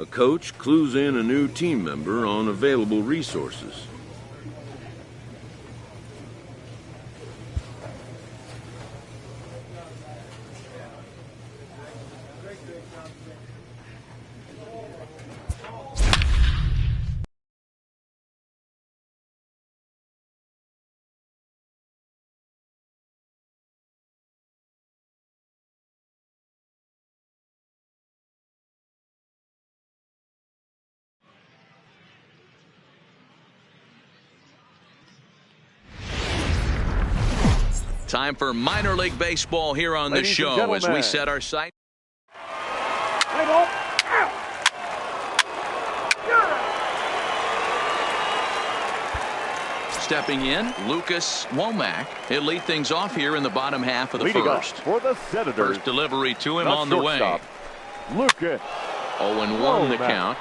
A coach clues in a new team member on available resources. Time for minor league baseball here on the show as we set our sight. Stepping in, Lucas Womack. He'll lead things off here in the bottom half of the first. For the Senators. First delivery to him on the way. Lucas 0-1 the count.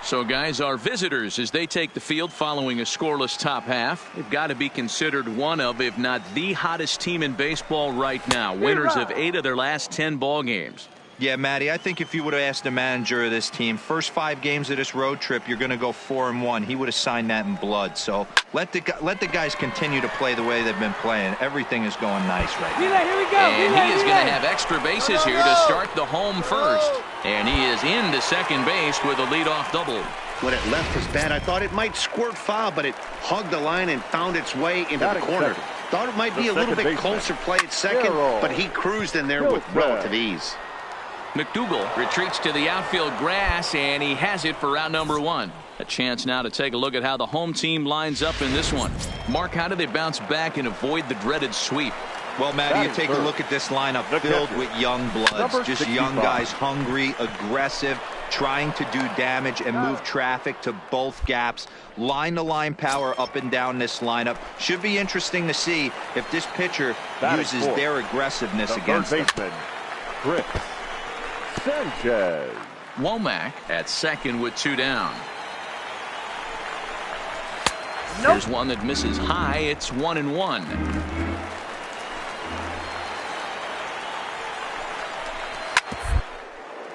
So, guys, our visitors, as they take the field following a scoreless top half, they've got to be considered one of, if not the hottest team in baseball right now. Winners of 8 of their last 10 ball games. Yeah, Matty, I think if you would have asked the manager of this team, first 5 games of this road trip, you're going to go 4-1. He would have signed that in blood. So let the guys continue to play the way they've been playing. Everything is going nice right now. Here we go. And he is going to have extra bases here to start the home first. And he is into second base with a leadoff double. When it left his bat, I thought it might squirt foul, but it hugged the line and found its way into the corner. Thought it might be a little bit closer play at second, but he cruised in there with relative ease. McDougal retreats to the outfield grass, and he has it for out number 1. A chance now to take a look at how the home team lines up in this one. Mark, how do they bounce back and avoid the dreaded sweep? Well, Matty, you take a look at this lineup filled with young bloods, just young guys, hungry, aggressive, trying to do damage and move traffic to both gaps. Line-to-line power up and down this lineup. Should be interesting to see if this pitcher uses their aggressiveness against them. Chris Sanchez. Womack at second with 2 down. Here's one that misses high. It's 1-1.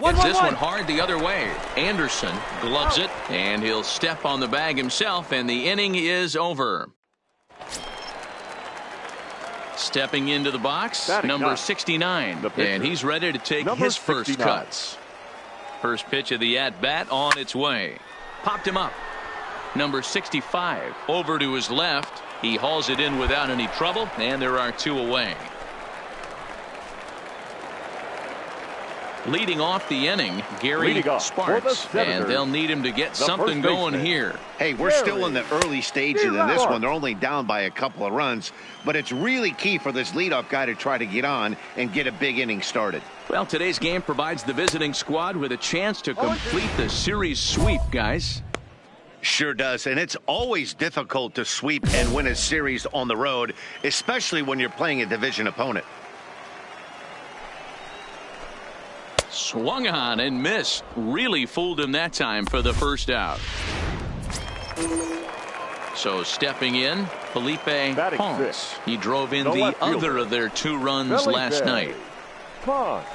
Gets this one hard the other way. Anderson gloves it, and he'll step on the bag himself, and the inning is over. Stepping into the box, number 69, and he's ready to take his first cuts. First pitch of the at-bat on its way. Popped him up. Number 65 over to his left. He hauls it in without any trouble, and there are 2 away. Leading off the inning, Gary Sparks, and they'll need him to get something going here. Hey, we're still in the early stages of this one. They're only down by a couple of runs, but it's really key for this leadoff guy to try to get on and get a big inning started. Well, today's game provides the visiting squad with a chance to complete the series sweep, guys. Sure does, and it's always difficult to sweep and win a series on the road, especially when you're playing a division opponent. Swung on and missed. Really fooled him that time for the first out. So stepping in, Felipe Ponce. He drove in the other of their 2 runs last night. Now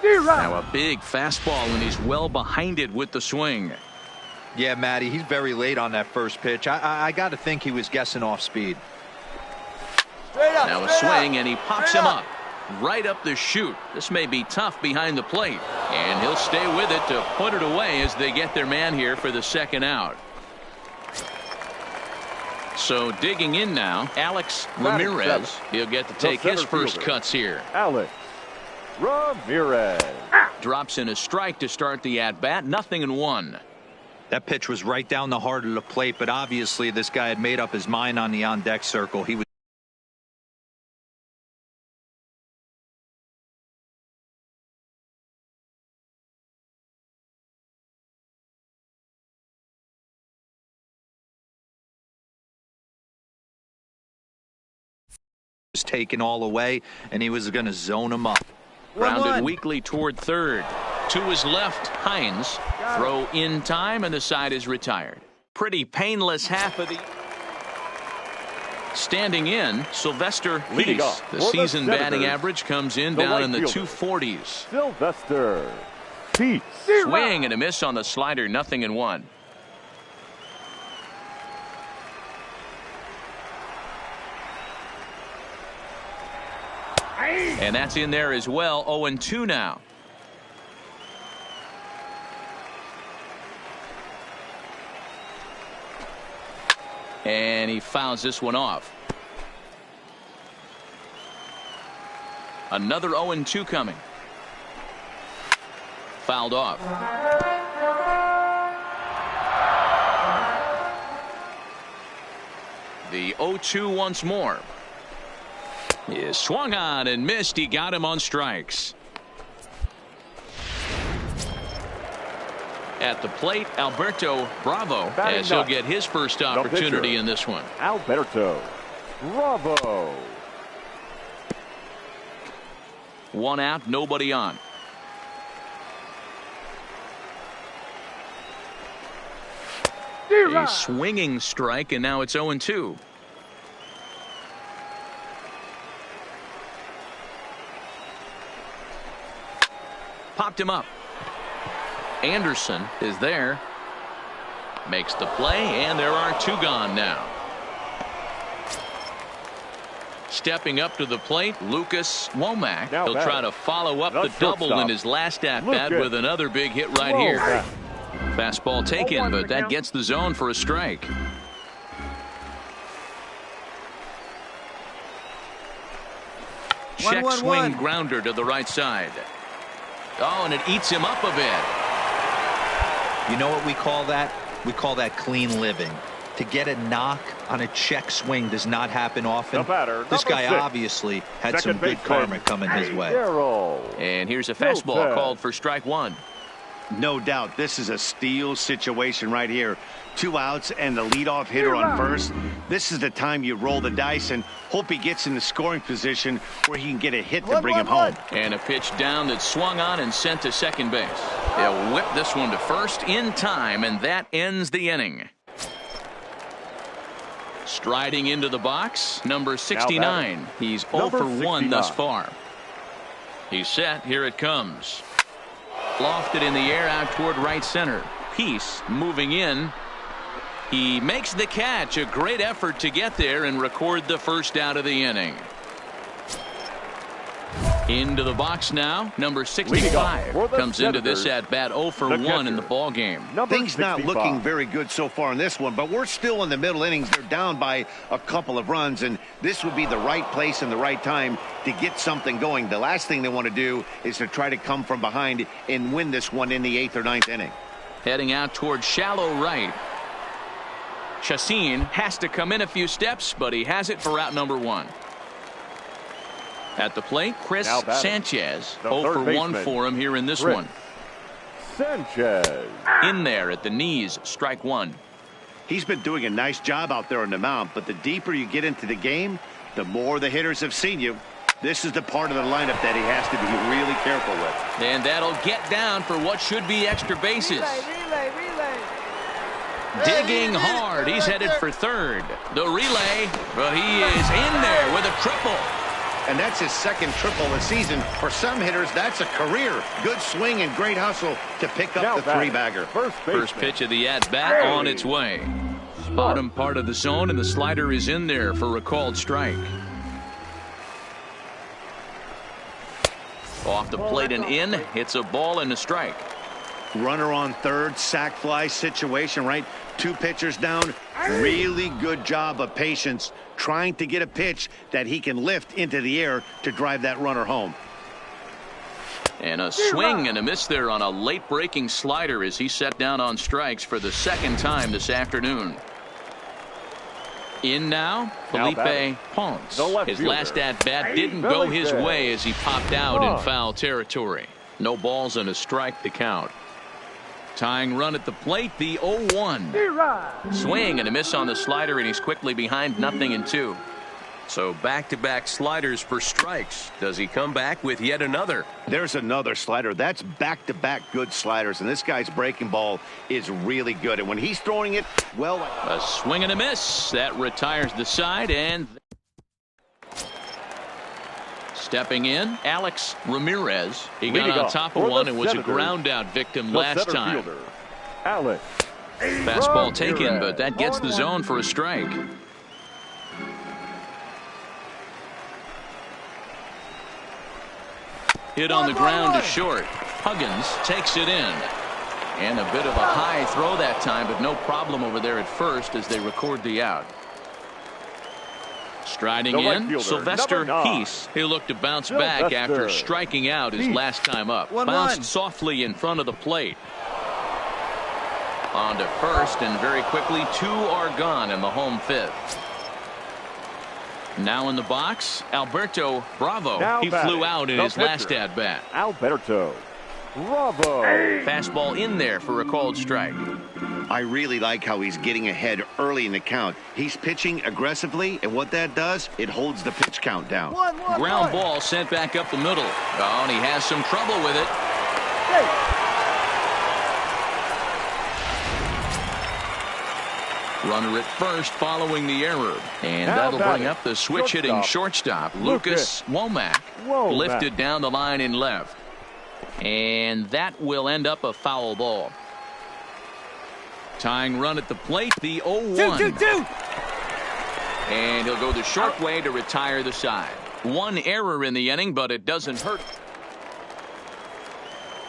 a big fastball, and he's well behind it with the swing. Yeah, Matty, he's very late on that first pitch. I got to think he was guessing off speed. Now a swing, and he pops him up. Right up the chute. This may be tough behind the plate. And he'll stay with it to put it away as they get their man here for the second out. So digging in now, Alex Ramirez. He'll get to take his first cuts here. Alex Ramirez drops in a strike to start the at-bat. 0-1. That pitch was right down the heart of the plate, but obviously this guy had made up his mind on the on-deck circle. He was taken all away, and he was going to zone him up. Grounded weakly toward third. To his left, Hines. Throw in time, and the side is retired. Pretty painless half of the... Standing in, Sylvester Peace. The season batting average comes in down in the 240s. Sylvester Peace. Swing and a miss on the slider. 0-1. And that's in there as well. 0-2 now. And he fouls this one off. Another 0-2 coming. Fouled off. The 0-2 once more. Is swung on and missed. He got him on strikes. At the plate, Alberto Bravo, as he'll get his first opportunity in this one. Alberto Bravo. 1 out, nobody on. A swinging strike, and now it's 0-2. Popped him up. Anderson is there. Makes the play, and there are 2 gone now. Stepping up to the plate, Lucas Womack. He'll try to follow up the double in his last at-bat with another big hit right here. Fastball taken, but that gets the zone for a strike. Check swing grounder to the right side. Oh, and it eats him up a bit. You know what we call that? We call that clean living. To get a knock on a check swing does not happen often. This guy obviously had some good karma coming his way. And here's a fastball called for strike 1. No doubt this is a steal situation right here. 2 outs and the leadoff hitter on first. This is the time you roll the dice and hope he gets in the scoring position where he can get a hit to bring him home. And a pitch down that swung on and sent to second base. They'll whip this one to first in time, and that ends the inning. Striding into the box, number 69. He's 0 for 1 thus far. He's set. Here it comes. Lofted in the air out toward right center. Peace moving in. He makes the catch. A great effort to get there and record the first out of the inning. Into the box now, number 65 comes into this at bat 0 for 1 in the ball game. Things not looking very good so far in this one, but we're still in the middle innings. They're down by a couple of runs, and this would be the right place and the right time to get something going. The last thing they want to do is to try to come from behind and win this one in the 8th or 9th inning. Heading out toward shallow right. Chassin has to come in a few steps, but he has it for out number 1. At the plate, Chris Sanchez. 0 for 1 for him here in this one. Sanchez. In there at the knees, strike 1. He's been doing a nice job out there on the mound, but the deeper you get into the game, the more the hitters have seen you. This is the part of the lineup that he has to be really careful with. And that'll get down for what should be extra bases. Digging hard. He's headed for third. The relay, but he is in there with a triple. and that's his second triple of the season. For some hitters, that's a career. Good swing and great hustle to pick up the three-bagger. First pitch of the at-bat on its way. Bottom part of the zone, and the slider is in there for a called strike. Off the plate and in. Hits a ball and a strike. Runner on third, sac fly situation, right? 2 pitchers down. Really good job of patience, trying to get a pitch that he can lift into the air to drive that runner home. And a swing and a miss there on a late breaking slider as he set down on strikes for the second time this afternoon. In now, Felipe Ponce. His last at-bat didn't go his way as he popped out in foul territory. No balls and a strike to count. Tying run at the plate, the 0-1. Swing and a miss on the slider, and he's quickly behind 0-2. So back-to-back sliders for strikes. Does he come back with yet another? There's another slider. That's back-to-back good sliders, and this guy's breaking ball is really good. And when he's throwing it, well... A swing and a miss. That retires the side, and... Stepping in, Alex Ramirez. He got on top of one and was a ground-out victim last time. Fastball taken, but that gets the zone for a strike. Hit on the ground to short. Huggins takes it in. And a bit of a high throw that time, but no problem over there at first as they record the out. Striding in, Sylvester Peace. He'll look to bounce back after striking out his last time up. Bounced softly in front of the plate. On to first, and very quickly 2 are gone in the home 5th. Now in the box, Alberto Bravo. He flew out in his last at-bat. Alberto Bravo. Fastball in there for a called strike. I really like how he's getting ahead early in the count. He's pitching aggressively, and what that does, it holds the pitch count down. Ground ball sent back up the middle. Oh, and he has some trouble with it. Runner at first following the error. And that'll bring up the switch-hitting shortstop, Lucas Womack. Lifted down the line in left. And that will end up a foul ball. Tying run at the plate, the 0-1. And he'll go the short way to retire the side. 1 error in the inning, but it doesn't hurt.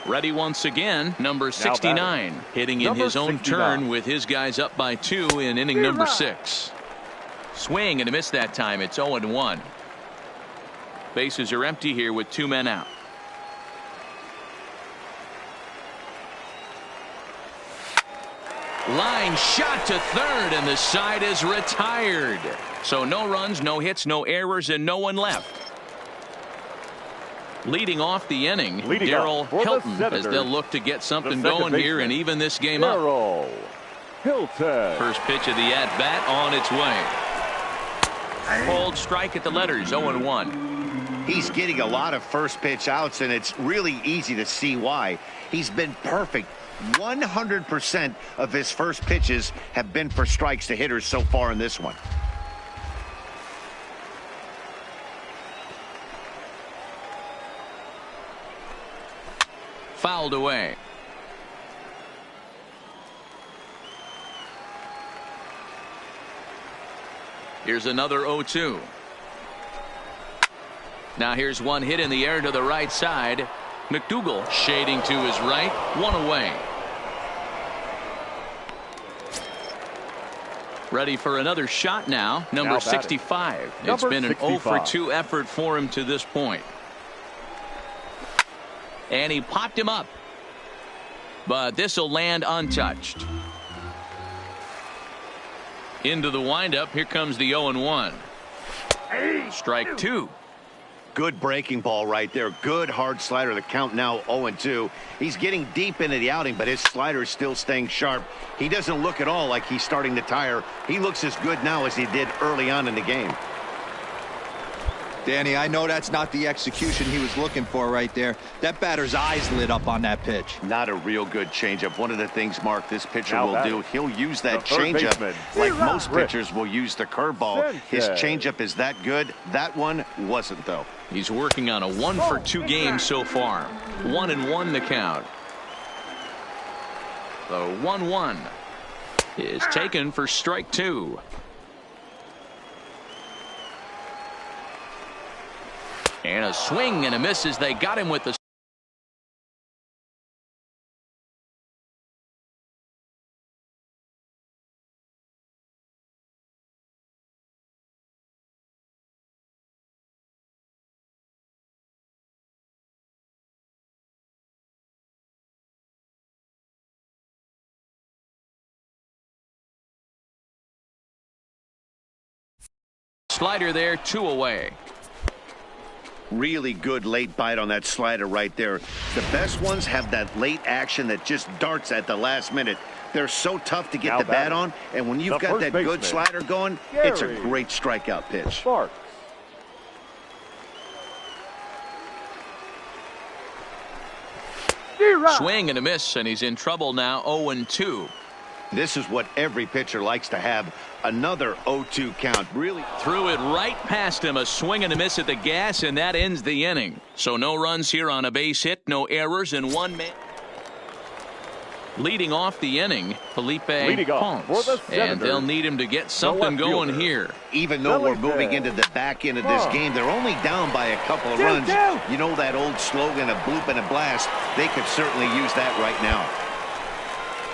Ready once again, number 69, hitting in his own turn with his guys up by 2 in inning number 6. Swing and a miss that time. It's 0-1. Bases are empty here with 2 men out. Line shot to third, and the side is retired. So no runs, no hits, no errors, and no one left. Leading off the inning, Darryl Hilton, as they'll look to get something going here and even this game up. First pitch of the at-bat on its way. Cold strike at the letters, 0-1. He's getting a lot of first pitch outs, and it's really easy to see why. He's been perfect. 100% of his first pitches have been for strikes to hitters so far in this one. Fouled away. Here's another 0-2. Now here's one hit in the air to the right side. McDougal shading to his right. 1 away. Ready for another shot now. Number 65. It's been an 0-for-2 effort for him to this point. And he popped him up. But this will land untouched. Into the windup. Here comes the 0-1. Strike 2. Good breaking ball right there. Good hard slider. The count now 0-2. He's getting deep into the outing, but his slider is still staying sharp. He doesn't look at all like he's starting to tire. He looks as good now as he did early on in the game. Danny, I know that's not the execution he was looking for right there. That batter's eyes lit up on that pitch. Not a real good changeup. One of the things, Mark, this pitcher will do, he'll use that changeup like most pitchers will use the curveball. His changeup is that good. That one wasn't, though. He's working on a 1-for-2 game so far. 1-1 the count. The 1-1 is taken for strike 2. And a swing and a miss as they got him with the slider there, 2 away. Really good late bite on that slider right there. The best ones have that late action that just darts at the last minute. They're so tough to get the bat on, and when you've got that good slider going, it's a great strikeout pitch. Swing and a miss, and he's in trouble now. 0-2. This is what every pitcher likes to have. Another 0-2 count. Really threw it right past him. A swing and a miss at the gas, and that ends the inning. So no runs here on a base hit, no errors, and 1 man. Leading off the inning, Felipe Ponce. And they'll need him to get something going here. Even though we're moving into the back end of this game, they're only down by a couple of runs. You know that old slogan, a bloop and a blast. They could certainly use that right now.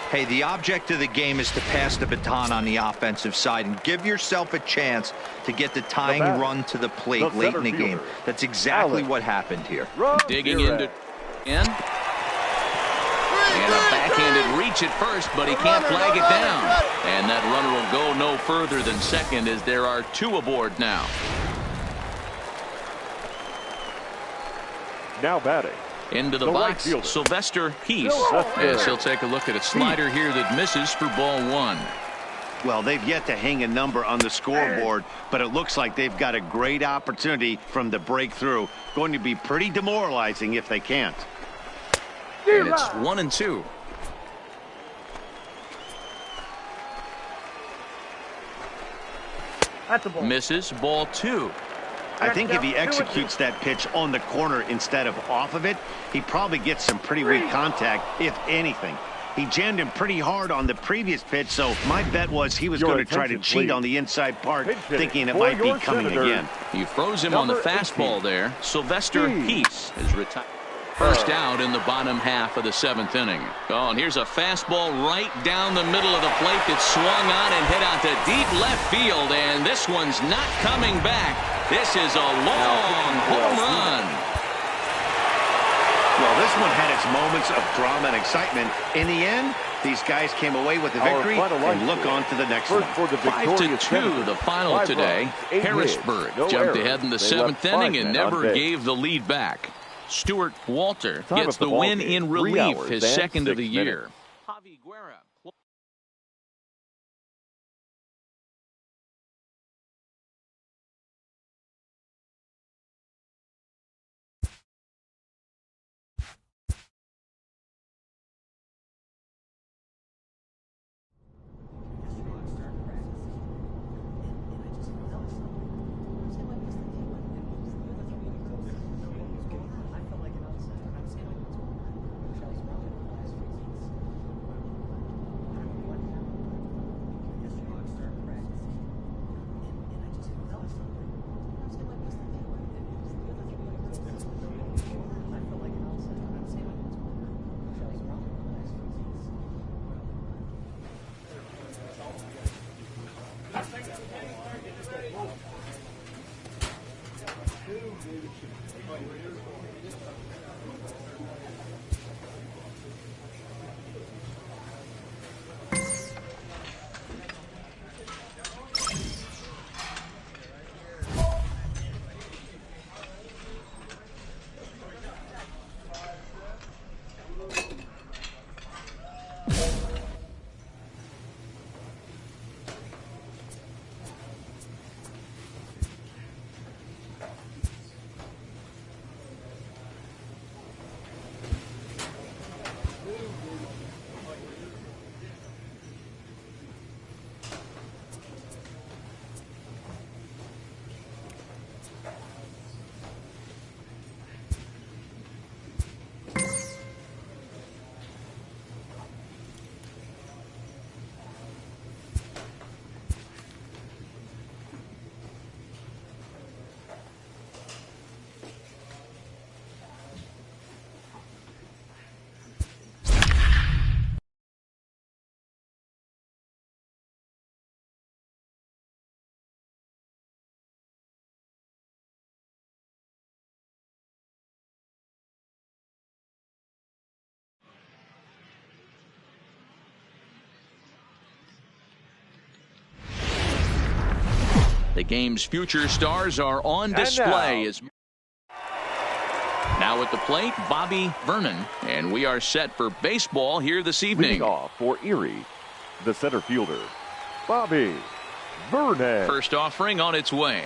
Hey, the object of the game is to pass the baton on the offensive side and give yourself a chance to get the tying run to the plate late in the game. That's exactly what happened here. Digging into and a backhanded reach at first, but he can't flag it down. And that runner will go no further than second as there are 2 aboard now. Now batting. Into the box, right Sylvester Heath. Yes, he'll take a look at a slider here that misses for ball 1. Well, they've yet to hang a number on the scoreboard, but it looks like they've got a great opportunity from the breakthrough. Going to be pretty demoralizing if they can't. And it's 1-2. Misses, ball 2. I think if he executes that pitch on the corner instead of off of it, he probably gets some pretty weak contact, if anything. He jammed him pretty hard on the previous pitch, so my bet was he was going to try to cheat on the inside part, thinking it might be coming again. He froze him on the fastball there. Sylvester Heath is retired. First out in the bottom half of the 7th inning. Oh, and here's a fastball right down the middle of the plate that swung on and hit out to deep left field, and this one's not coming back. This is a long home run. Well, this one had its moments of drama and excitement. In the end, these guys came away with a victory and look on to the next one. 5-2 the final today. Harrisburg jumped ahead in the 7th inning and never gave the lead back. Stuart Walter gets the win in relief, his 2nd of the year. Javi Guerra. The game's future stars are on display. Now at the plate, Bobby Vernon, and we are set for baseball here this evening. Leading off for Erie, the center fielder, Bobby Vernon. First offering on its way.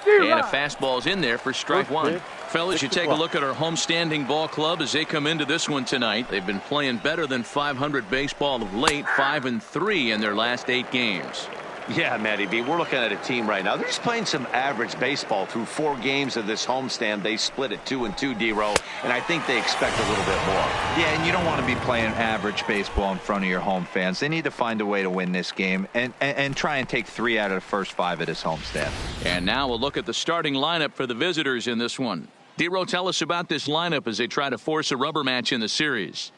And a fastball's in there for strike one. Fellas, you take a look at our homestanding ball club as they come into this one tonight. They've been playing better than .500 baseball of late, 5-3 in their last 8 games. Yeah, Matty B, we're looking at a team right now. They're just playing some average baseball through 4 games of this homestand. They split at 2-2, D-Row, and I think they expect a little bit more. Yeah, and you don't want to be playing average baseball in front of your home fans. They need to find a way to win this game and try and take 3 out of the first 5 of this homestand. And now we'll look at the starting lineup for the visitors in this one. D-Row, tell us about this lineup as they try to force a rubber match in the series.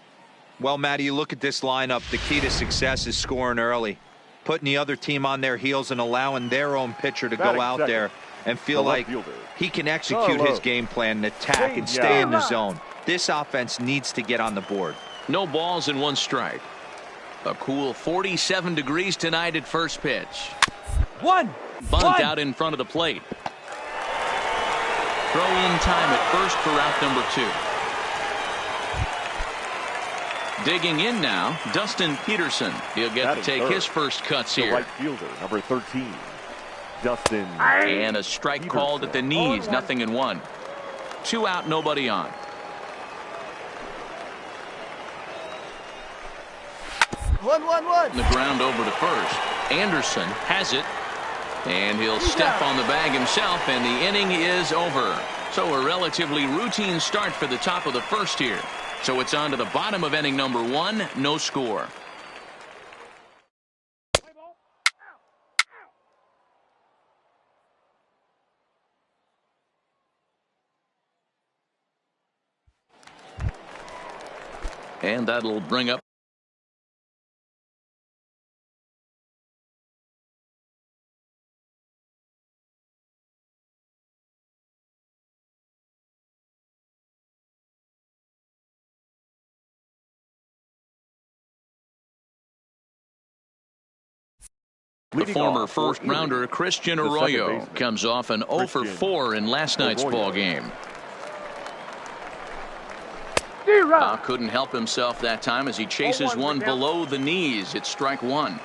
Well, Matty, you look at this lineup, the key to success is scoring early, putting the other team on their heels and allowing their own pitcher to go out there and feel like he can execute his game plan and attack and stay in the zone. This offense needs to get on the board. No balls and 1 strike. A cool 47 degrees tonight at first pitch. Bunt out in front of the plate. Throw in time at first for out number 2. Digging in now, Dustin Peterson. He'll get to take his first cuts here. Right fielder, number 13, Dustin. And a strike called at the knees, 0-1. 2 out, nobody on. The ground over to first. Anderson has it. And he'll step on the bag himself, and the inning is over. So a relatively routine start for the top of the first here. So it's on to the bottom of inning number 1, no score. And that'll bring up the former first-rounder Christian Arroyo comes off an 0 for 4 in last night's ball game. Couldn't help himself that time as he chases one below the knees. It's strike 1.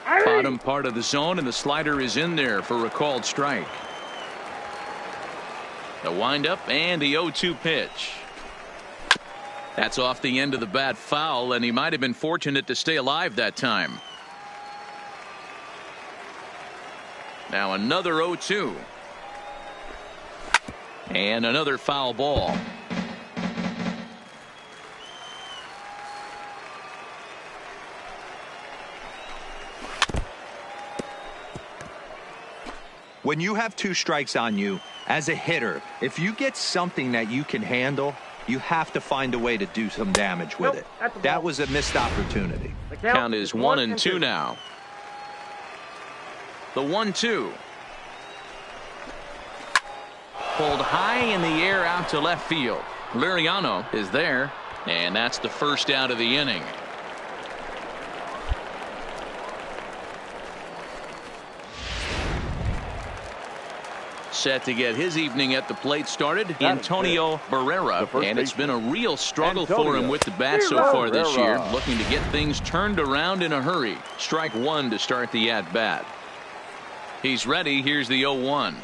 Bottom part of the zone, and the slider is in there for a called strike. The windup and the 0-2 pitch. That's off the end of the bat foul, and he might have been fortunate to stay alive that time. Now another 0-2. And another foul ball. When you have 2 strikes on you, as a hitter, if you get something that you can handle, you have to find a way to do some damage with it. That was a missed opportunity. The count is 1-2 now. The 1-2. Pulled high in the air out to left field. Liriano is there, and that's the first out of the inning. Set to get his evening at the plate started, Antonio Barrera, and it's been a real struggle for him with the bat so far this year, looking to get things turned around in a hurry. Strike 1 to start the at-bat. He's ready. Here's the 0-1.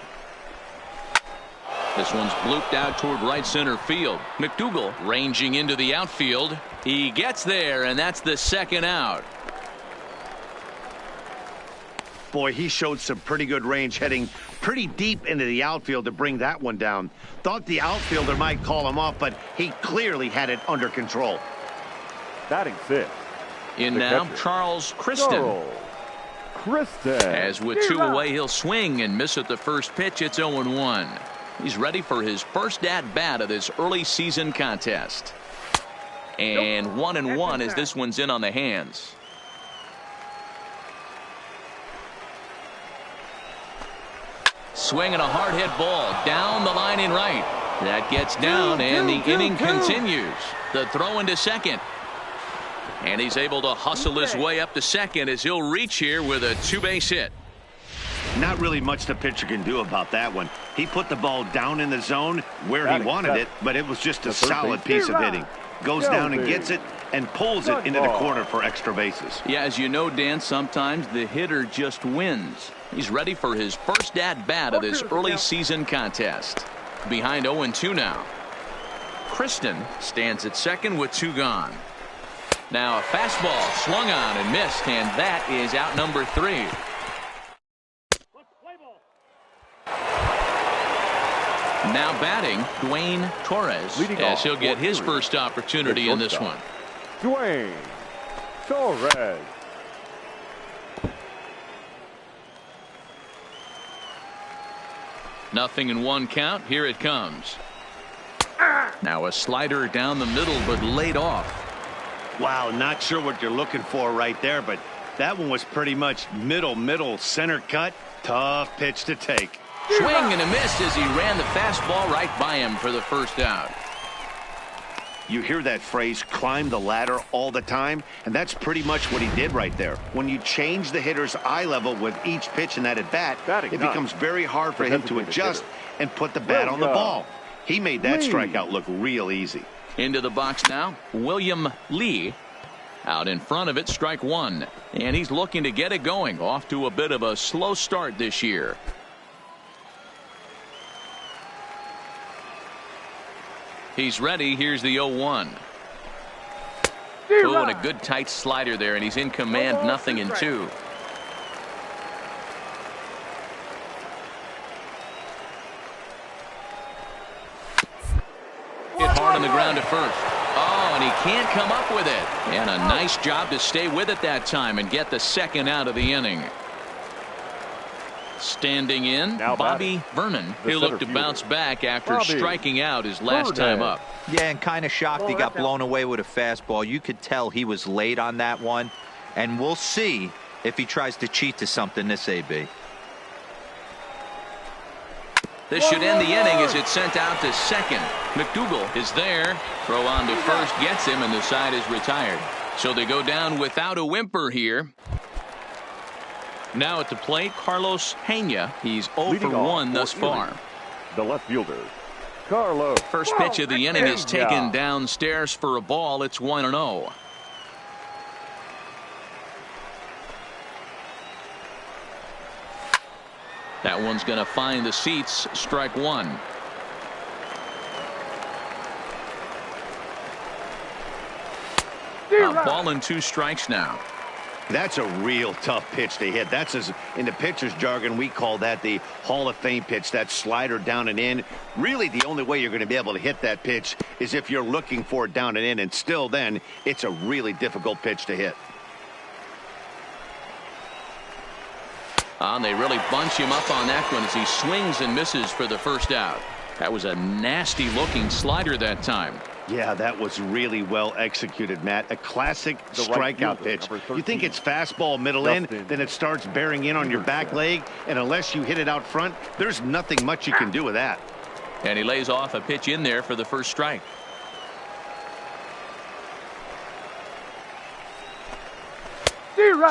This one's blooped out toward right center field. McDougal ranging into the outfield. He gets there, and that's the second out. Boy, he showed some pretty good range heading pretty deep into the outfield to bring that one down. Thought the outfielder might call him off, but he clearly had it under control. Batting 5th. In now, Charles Kristen. As with 2 away, he'll swing and miss at the first pitch. It's 0-1. He's ready for his first at-bat of this early season contest. And 1-1 as this one's in on the hands. Swinging a hard hit ball down the line in right. That gets down, and the inning continues. The throw into second. And he's able to hustle his way up to second as he'll reach here with a two-base hit. Not really much the pitcher can do about that one. He put the ball down in the zone where he wanted it, but it was just a solid piece of hitting. Goes down and gets it and pulls it into the corner for extra bases. Yeah, as you know, Dan, sometimes the hitter just wins. He's ready for his first at-bat of this early season contest. Behind 0-2 now. Kristen stands at second with two gone. Now a fastball swung on and missed, and that is out number 3. Now batting, Dwayne Torres, as he'll get his first opportunity in this one. Dwayne Torres. Nothing in one count. Here it comes. Now a slider down the middle, but laid off. Wow, not sure what you're looking for right there, but that one was pretty much middle center cut. Tough pitch to take. Swing and a miss as he ran the fastball right by him for the first out. You hear that phrase, climb the ladder, all the time, and that's pretty much what he did right there. When you change the hitter's eye level with each pitch in that at-bat, it becomes very hard for him to adjust and put the bat on the ball. He made that strikeout look real easy. Into the box now, William Lee. Out in front of it, strike one. And he's looking to get it going. Off to a bit of a slow start this year. He's ready. Here's the 0-1. Oh, and a good tight slider there, and he's in command. 0-2. Hit hard on the ground at first. Oh, and he can't come up with it. And a nice job to stay with it that time and get the second out of the inning. Standing in, now Bobby Vernon. He'll look to bounce back after striking out his last time up. Yeah, and kind of shocked he got blown away with a fastball. You could tell he was late on that one. And we'll see if he tries to cheat to something this AB. This should end the inning as it's sent out to second. McDougal is there. Throw on to first gets him, and the side is retired. So they go down without a whimper here. Now at the plate, Carlos Pena. He's 0 for 1 thus far. The left fielder, Carlos. First pitch of the inning is taken downstairs for a ball. It's 1-0. That one's going to find the seats. Strike one. A ball and 2 strikes now. That's a real tough pitch to hit. That's, as in the pitcher's jargon, we call that the Hall of Fame pitch. That slider down and in. Really, the only way you're going to be able to hit that pitch is if you're looking for it down and in. And still then, it's a really difficult pitch to hit. And they really bunch him up on that one as he swings and misses for the first out. That was a nasty looking slider that time. Yeah, that was really well executed, Matt. A classic strikeout pitch. You think it's fastball middle in, then it starts bearing in on your back leg, and unless you hit it out front, there's nothing much you can do with that. And he lays off a pitch in there for the first strike.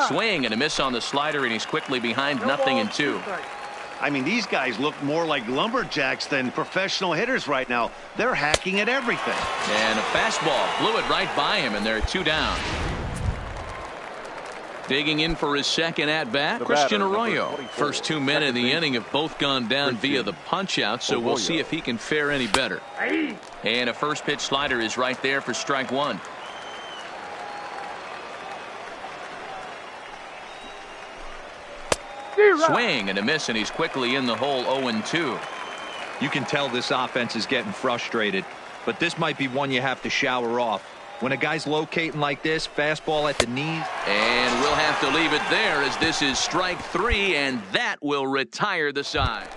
Swing and a miss on the slider, and he's quickly behind 0-2. I mean, these guys look more like lumberjacks than professional hitters right now. They're hacking at everything. And a fastball blew it right by him, and they're 2 down. Digging in for his second at-bat, Christian Arroyo. First 2 men in the inning have both gone down via the punch-out, so we'll see if he can fare any better. And a first pitch slider is right there for strike one. Swing and a miss, and he's quickly in the hole. 0-2. You can tell this offense is getting frustrated, but this might be one you have to shower off. When a guy's locating like this, fastball at the knees. And we'll have to leave it there as this is strike 3, and that will retire the side.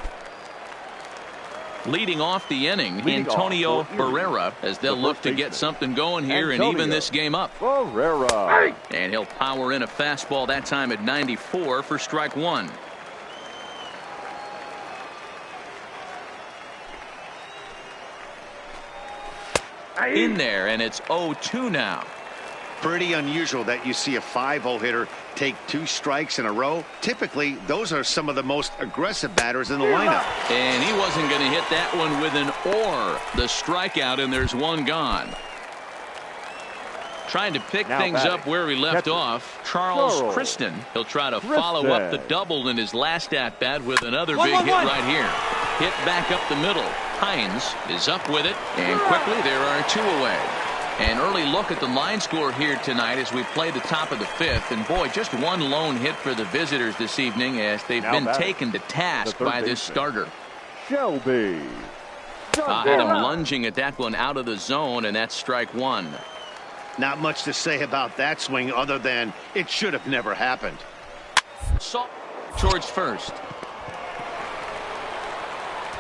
Leading off the inning, Antonio Barrera, as they'll look to get something going here and even this game up. Barrera. And he'll power in a fastball that time at 94 for strike one. In there, and it's 0-2 now. pretty unusual that you see a 5-0 hitter take 2 strikes in a row. Typically, those are some of the most aggressive batters in the lineup. And he wasn't going to hit that one with an or. The strikeout, and there's one gone. Trying to pick things up where he left off, Charles Kristen. He'll try to follow up the double in his last at-bat with another big hit right here. Hit back up the middle. Hines is up with it, and quickly there are 2 away. An early look at the line score here tonight as we play the top of the 5th. And boy, just one lone hit for the visitors this evening as they've been taken to task by this starter. Shelby. Had him lunging at that one out of the zone, and that's strike 1. Not much to say about that swing other than it should have never happened. Towards first.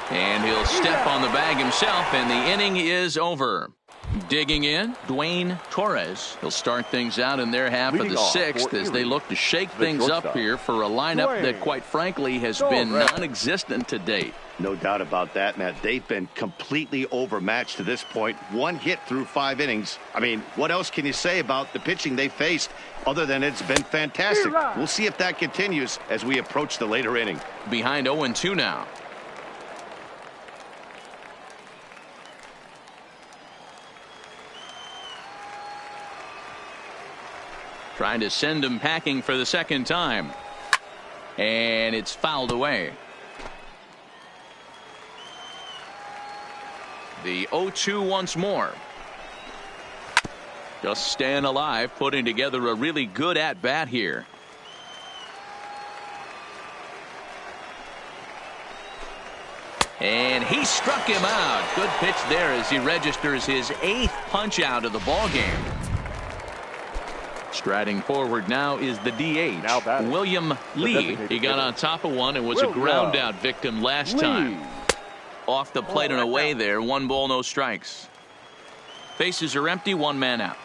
And he'll step on the bag himself, and the inning is over. Digging in, Dwayne Torres. He'll start things out in their half of the 6th as they look to shake things up here for a lineup that, quite frankly, has been non-existent to date. No doubt about that, Matt. They've been completely overmatched to this point. 1 hit through 5 innings. I mean, what else can you say about the pitching they faced other than it's been fantastic? We'll see if that continues as we approach the later inning. Behind 0-2 now. Trying to send him packing for the 2nd time. And it's fouled away. The 0-2 once more. Just staying alive, putting together a really good at-bat here. And he struck him out. Good pitch there as he registers his 8th punch out of the ball game. Striding forward now is the DH, William Lee. He got on top of one and was a ground out victim last time. Off the plate and away there. 1 ball, no strikes. Bases are empty. 1 man out.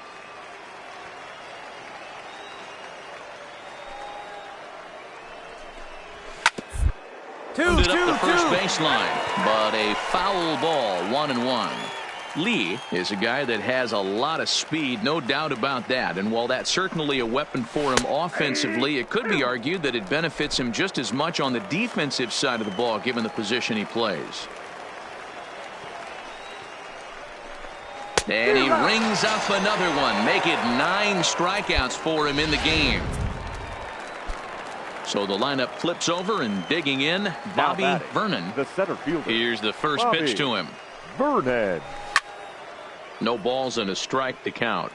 Pounded up the first baseline, but a foul ball. 1-1. Lee is a guy that has a lot of speed, no doubt about that. And while that's certainly a weapon for him offensively, it could be argued that it benefits him just as much on the defensive side of the ball, given the position he plays. And he rings up another one. Make it 9 strikeouts for him in the game. So the lineup flips over, and digging in, Bobby Vernon. The center fielder. Here's the first pitch to him. Vernon. No balls and a strike to count.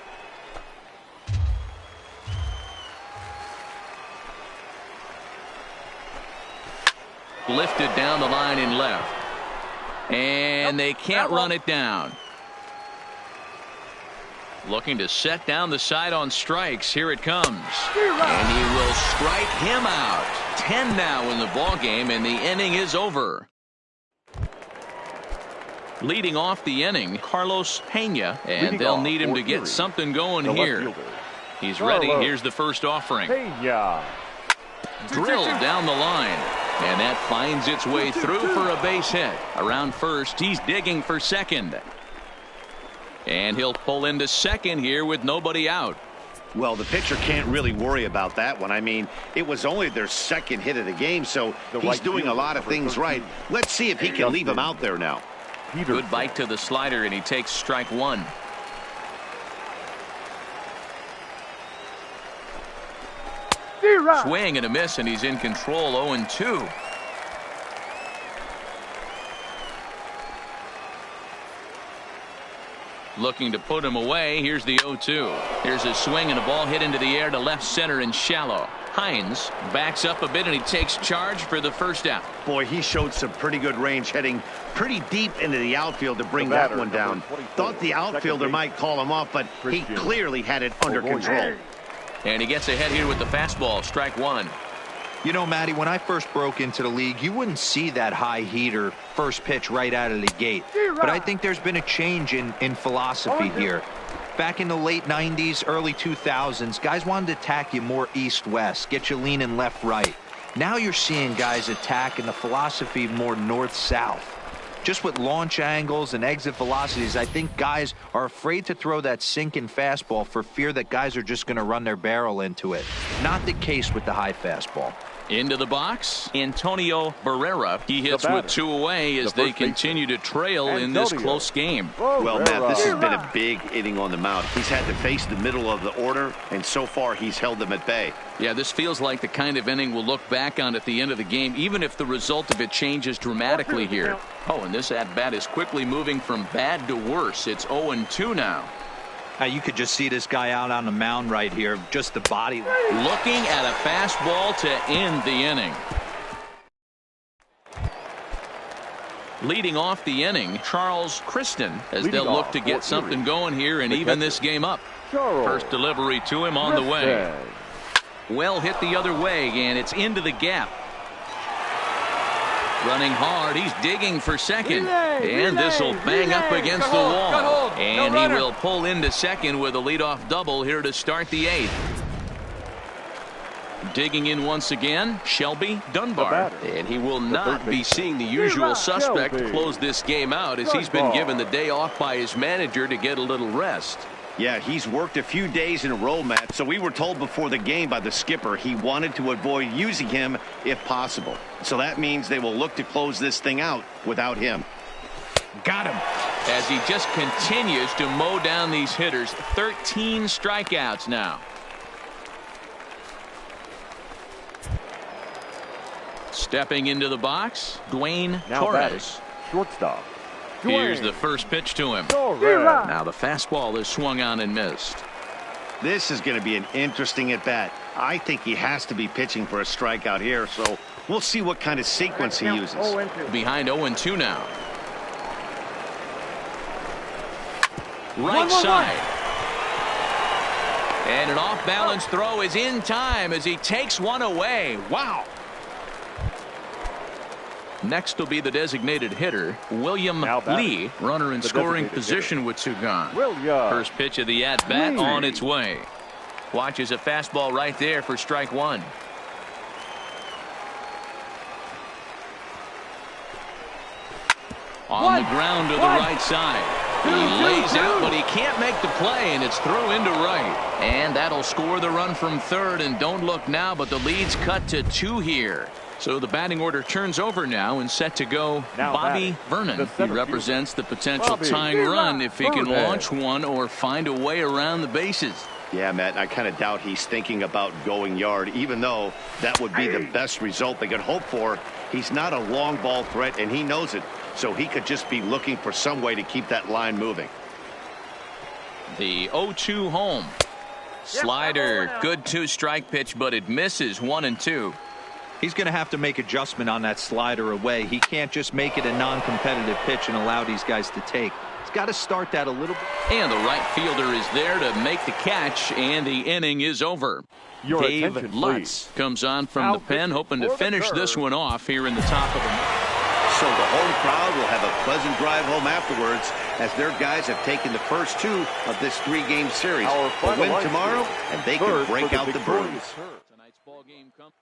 Lifted down the line in left. And they can't run it down. Looking to set down the side on strikes. Here it comes. And he will strike him out. 10 now in the ball game, and the inning is over. Leading off the inning, Carlos Pena, and they'll need him to get something going here. He's ready. Here's the first offering. Pena. Drilled down the line, and that finds its way through for a base hit. Around first, he's digging for second. And he'll pull into second here with nobody out. Well, the pitcher can't really worry about that one. I mean, it was only their 2nd hit of the game, so he's doing a lot of things right. Let's see if he can leave him out there now. Good bite to the slider, and he takes strike 1. Swing and a miss, and he's in control. 0-2. Looking to put him away. Here's the 0-2. Here's a swing and a ball hit into the air to left center and shallow. Hines backs up a bit, and he takes charge for the first out. Boy, he showed some pretty good range, heading pretty deep into the outfield to bring that one down. Thought the outfielder might call him off, but he clearly had it under control. And he gets ahead here with the fastball. Strike 1. You know, Matty, when I first broke into the league, you wouldn't see that high heater first pitch right out of the gate. But I think there's been a change in philosophy here. Back in the late 90s, early 2000s, guys wanted to attack you more east-west, get you leaning left-right. Now you're seeing guys attack in the philosophy more north-south. just with launch angles and exit velocities, I think guys are afraid to throw that sinking fastball for fear that guys are just going to run their barrel into it. Not the case with the high fastball. Into the box, Antonio Barrera. He hits with 2 away as they continue to trail in this close game. Well, Matt, this has been a big inning on the mound. He's had to face the middle of the order, and so far he's held them at bay. Yeah, this feels like the kind of inning we'll look back on at the end of the game, even if the result of it changes dramatically here. Oh, and this at-bat is quickly moving from bad to worse. It's 0-2 now. You could just see this guy out on the mound right here. Just the body. Looking at a fastball to end the inning. Leading off the inning, Charles Kristen, as they'll look to get something going here and even this game up. First delivery to him on the way. Well hit the other way, and it's into the gap. Running hard, he's digging for second, and this will bang up against the wall, and he will pull into second with a leadoff double here to start the 8th. Digging in once again, Shelby Dunbar, and he will not be seeing the usual suspect to close this game out, as he's been given the day off by his manager to get a little rest. Yeah, he's worked a few days in a row, Matt, so we were told before the game by the skipper he wanted to avoid using him if possible. So that means they will look to close this thing out without him. Got him. As he just continues to mow down these hitters. 13 strikeouts now. Stepping into the box, Dwayne Torres. Shortstop. Here's the first pitch to him. Now the fastball is swung on and missed. This is going to be an interesting at-bat. I think he has to be pitching for a strikeout here, so we'll see what kind of sequence he uses. Behind 0-2 now. Right side. And an off-balance throw is in time as he takes one away. Wow. Next will be the designated hitter, William Lee, runner in scoring position with 2 gone. First pitch of the at-bat on its way. Watches a fastball right there for strike 1. On the ground to the right side. He lays out, but he can't make the play, and it's through into right. And that'll score the run from third, and don't look now, but the lead's cut to 2 here. So the batting order turns over now and set to go Bobby Vernon. He represents the potential tying run if he can launch one or find a way around the bases. Yeah, Matt, I kind of doubt he's thinking about going yard, even though that would be the best result they could hope for. He's not a long ball threat, and he knows it, so he could just be looking for some way to keep that line moving. The 0-2 home. Slider, good 2-strike pitch, but it misses 1-2. He's going to have to make adjustment on that slider away. He can't just make it a non-competitive pitch and allow these guys to take. He's got to start that a little bit. And the right fielder is there to make the catch, and the inning is over. Dave Lutz comes on from the pen, hoping to finish this one off here in the top of the ninth. So the home crowd will have a pleasant drive home afterwards, as their guys have taken the first 2 of this 3-game series. They'll win tomorrow, and they can break out the Bruins. Tonight's ball game comes.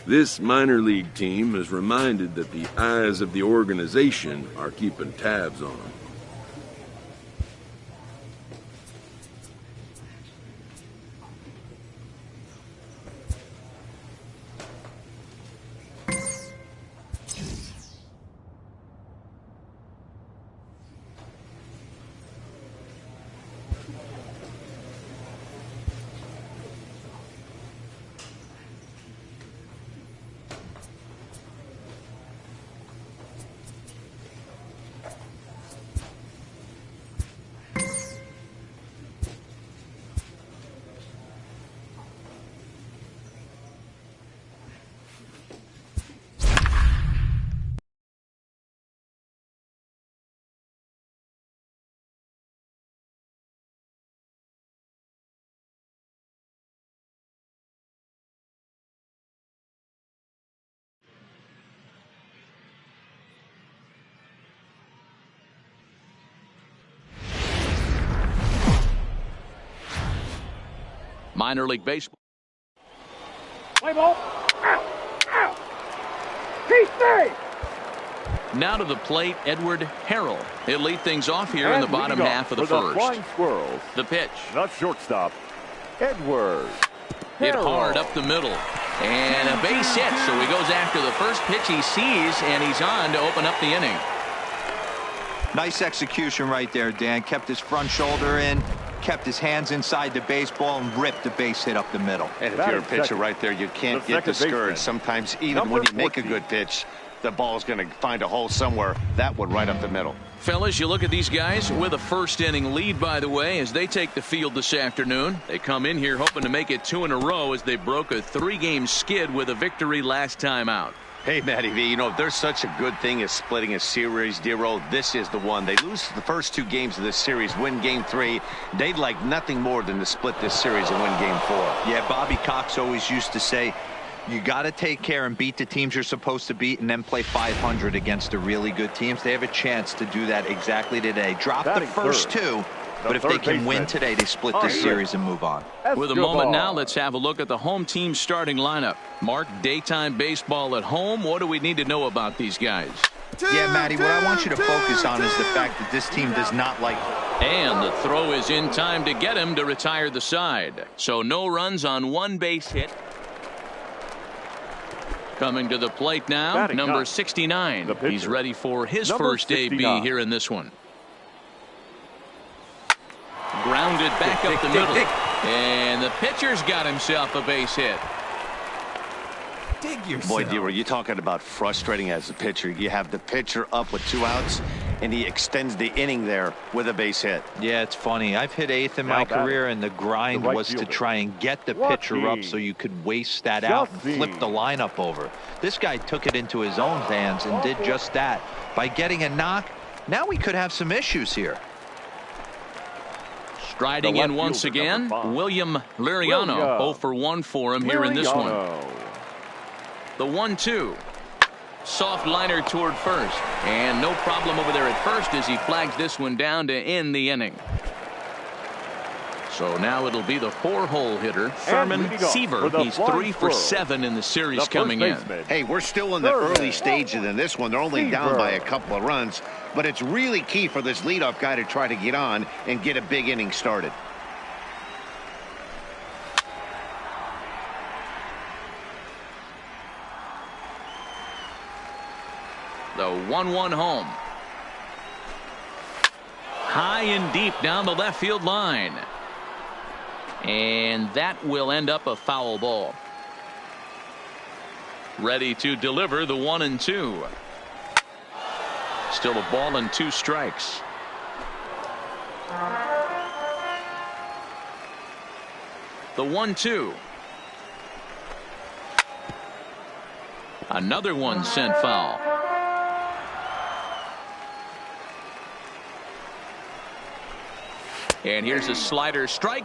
This minor league team is reminded that the eyes of the organization are keeping tabs on them. Minor league baseball. Play ball. Now to the plate, Edward Harrell. He'll lead things off here in the bottom half of the first. Flying Squirrels. The pitch. The shortstop, Edward. Hit hard up the middle. And a base hit, so he goes after the first pitch he sees, and he's on to open up the inning. Nice execution right there, Dan. Kept his front shoulder in, kept his hands inside the baseball, and ripped the base hit up the middle. And if you're a pitcher right there, you can't get discouraged. Sometimes even when you make a good pitch, the ball's going to find a hole somewhere. That one right up the middle. Fellas, you look at these guys with a first inning lead, by the way, as they take the field this afternoon. They come in here hoping to make it 2 in a row as they broke a 3-game skid with a victory last time out. Hey, Matty V, you know, if there's such a good thing as splitting a series, Dero, this is the one. They lose the first 2 games of this series, win Game 3. They'd like nothing more than to split this series and win Game 4. Yeah, Bobby Cox always used to say, you got to take care and beat the teams you're supposed to beat and then play 500 against the really good teams. They have a chance to do that exactly today. Drop the first 2, but if they can win today, they split this series and move on. With a moment now, let's have a look at the home team starting lineup. Mark, daytime baseball at home. What do we need to know about these guys? Yeah, Matty, what I want you to focus on is the fact that this team does not like... And the throw is in time to get him to retire the side. So no runs on 1 base hit. Coming to the plate now, number 69. He's ready for his first AB here in this one. Grounded back up the middle. And the pitcher's got himself a base hit. Boy, Dero, you're talking about frustrating as a pitcher. You have the pitcher up with 2 outs, and he extends the inning there with a base hit. Yeah, it's funny. I've hit 8th in my career, and the grind was to try and get the pitcher up so you could waste that out and flip the lineup over. This guy took it into his own hands and did just that. By getting a knock, now we could have some issues here. Striding in once again, William Liriano. 0 for 1 for him here in this one. The 1-2. Soft liner toward first. And no problem over there at first as he flags this one down to end the inning. So now it'll be the 4-hole hitter, Thurman Seaver. He's 3 for 7 in the series coming in. Hey, we're still in the early stages in this one. They're only down by a couple of runs, but it's really key for this leadoff guy to try to get on and get a big inning started. The 1-1 home. High and deep down the left field line. And that will end up a foul ball. Ready to deliver the 1-2. Still a ball and 2 strikes. The 1-2. Another one sent foul. And here's a slider strike.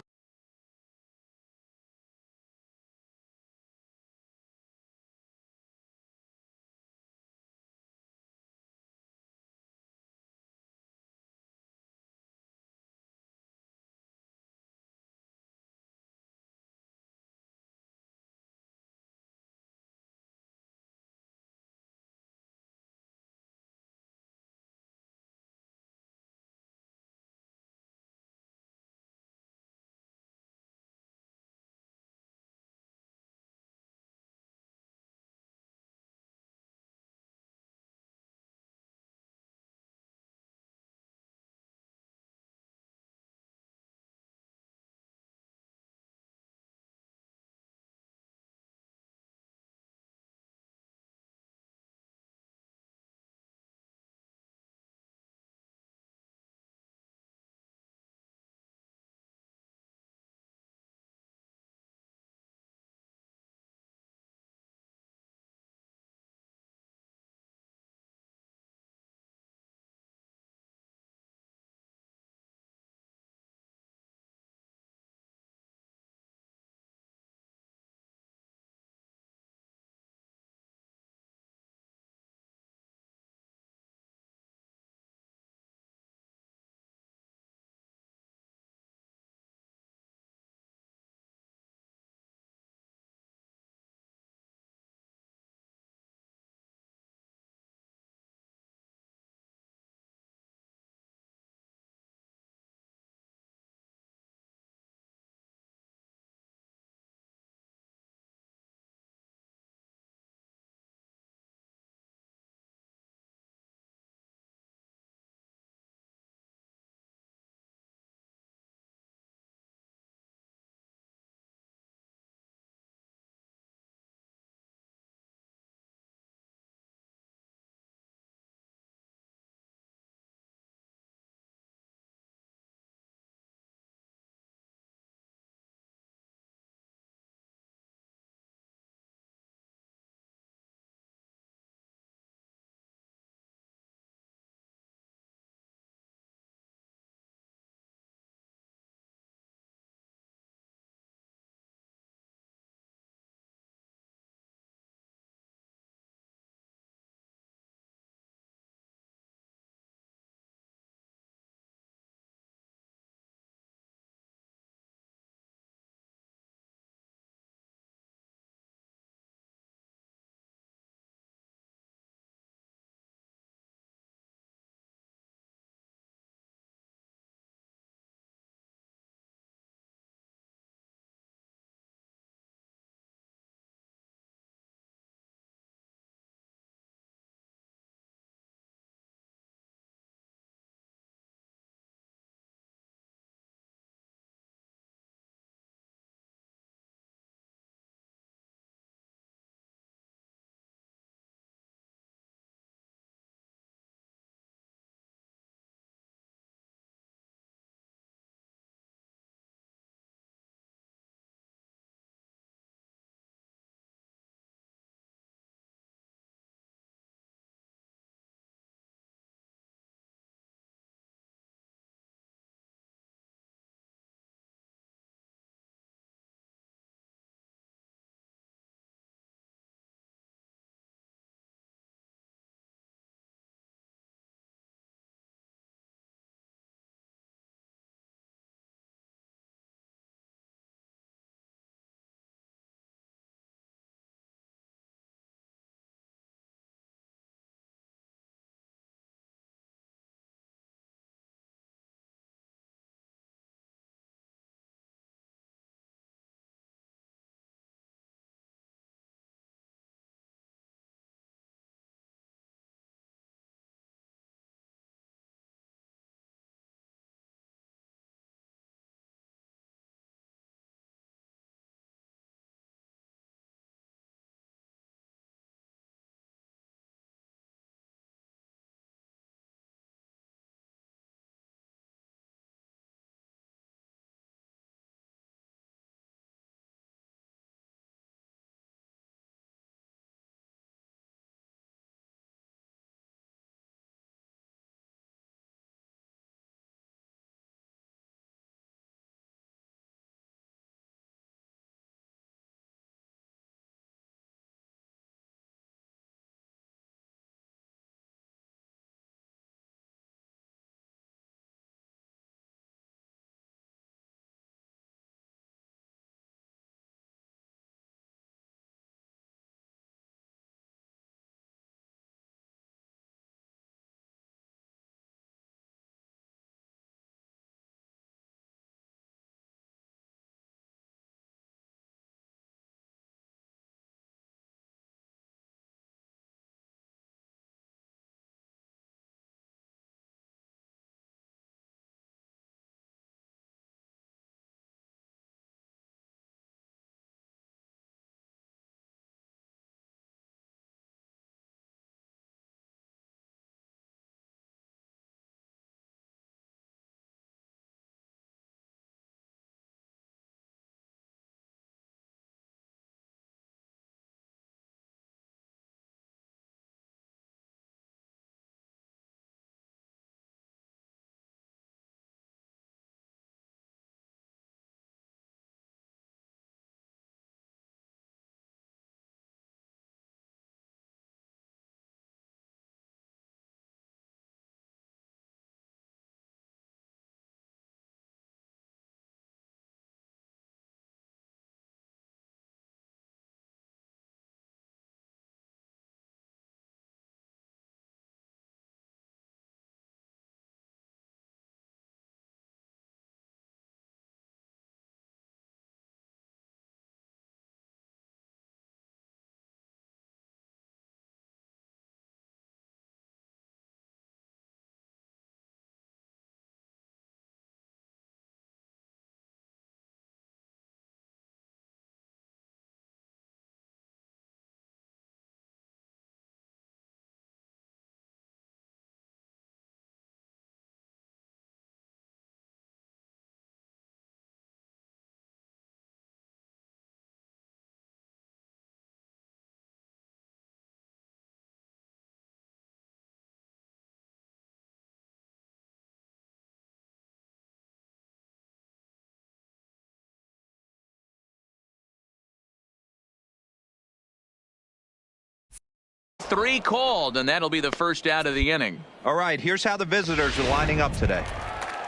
3 called, and that'll be the first out of the inning. All right, here's how the visitors are lining up today.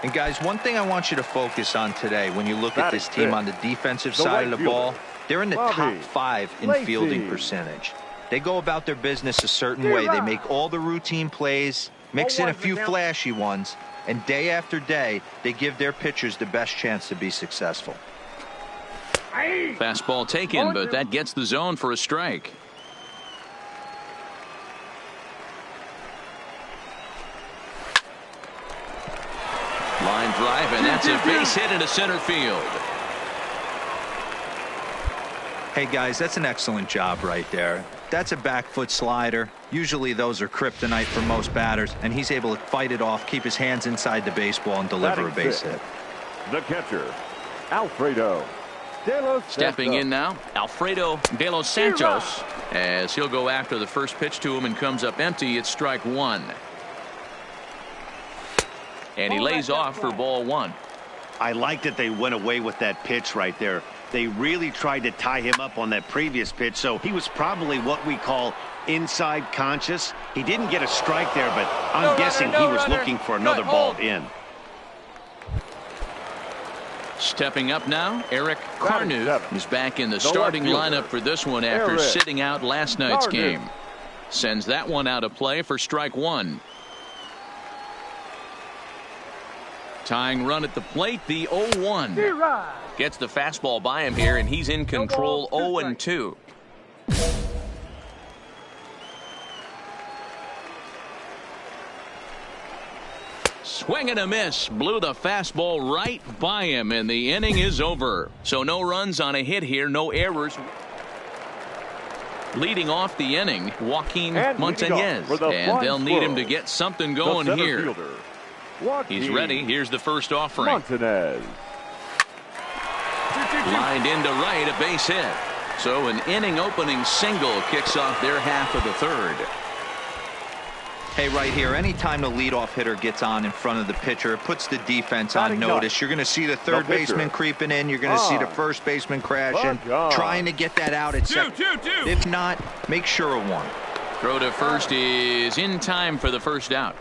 And guys, one thing I want you to focus on today when you look at this team on the defensive side of the ball, they're in the top 5 in fielding percentage. They go about their business a certain way. They make all the routine plays, mix in a few flashy ones, and day after day, they give their pitchers the best chance to be successful. Fastball taken, but that gets the zone for a strike. Line drive, and that's a base hit into center field. Hey guys, that's an excellent job right there. That's a back foot slider. Usually those are kryptonite for most batters, and he's able to fight it off, keep his hands inside the baseball, and deliver a base hit. The catcher, Alfredo De Los Santos. Stepping in now, Alfredo De Los Santos, as he'll go after the first pitch to him and comes up empty. It's strike 1. And he lays off for ball 1. I like that they went away with that pitch right there. They really tried to tie him up on that previous pitch, so he was probably what we call inside conscious. He didn't get a strike there, but I'm guessing he was looking for another ball in. Stepping up now, Eric Carnuth is back in the starting lineup for this one after sitting out last night's game. Sends that one out of play for strike 1. Tying run at the plate, the 0-1. Gets the fastball by him here, and he's in control. 0-2. Swing and a miss. Blew the fastball right by him, and the inning is over. So no runs on a hit here, no errors. Leading off the inning, Joaquin Montañez, and they'll need him to get something going here. He's ready. Here's the first offering. Montañez. Lined into right, a base hit. So an inning opening single kicks off their half of the third. Hey, right here, anytime the leadoff hitter gets on in front of the pitcher, it puts the defense on notice. You're going to see the third baseman creeping in. You're going to see the first baseman crashing, trying to get that out at second. If not, make sure of one. Throw to first is in time for the first out.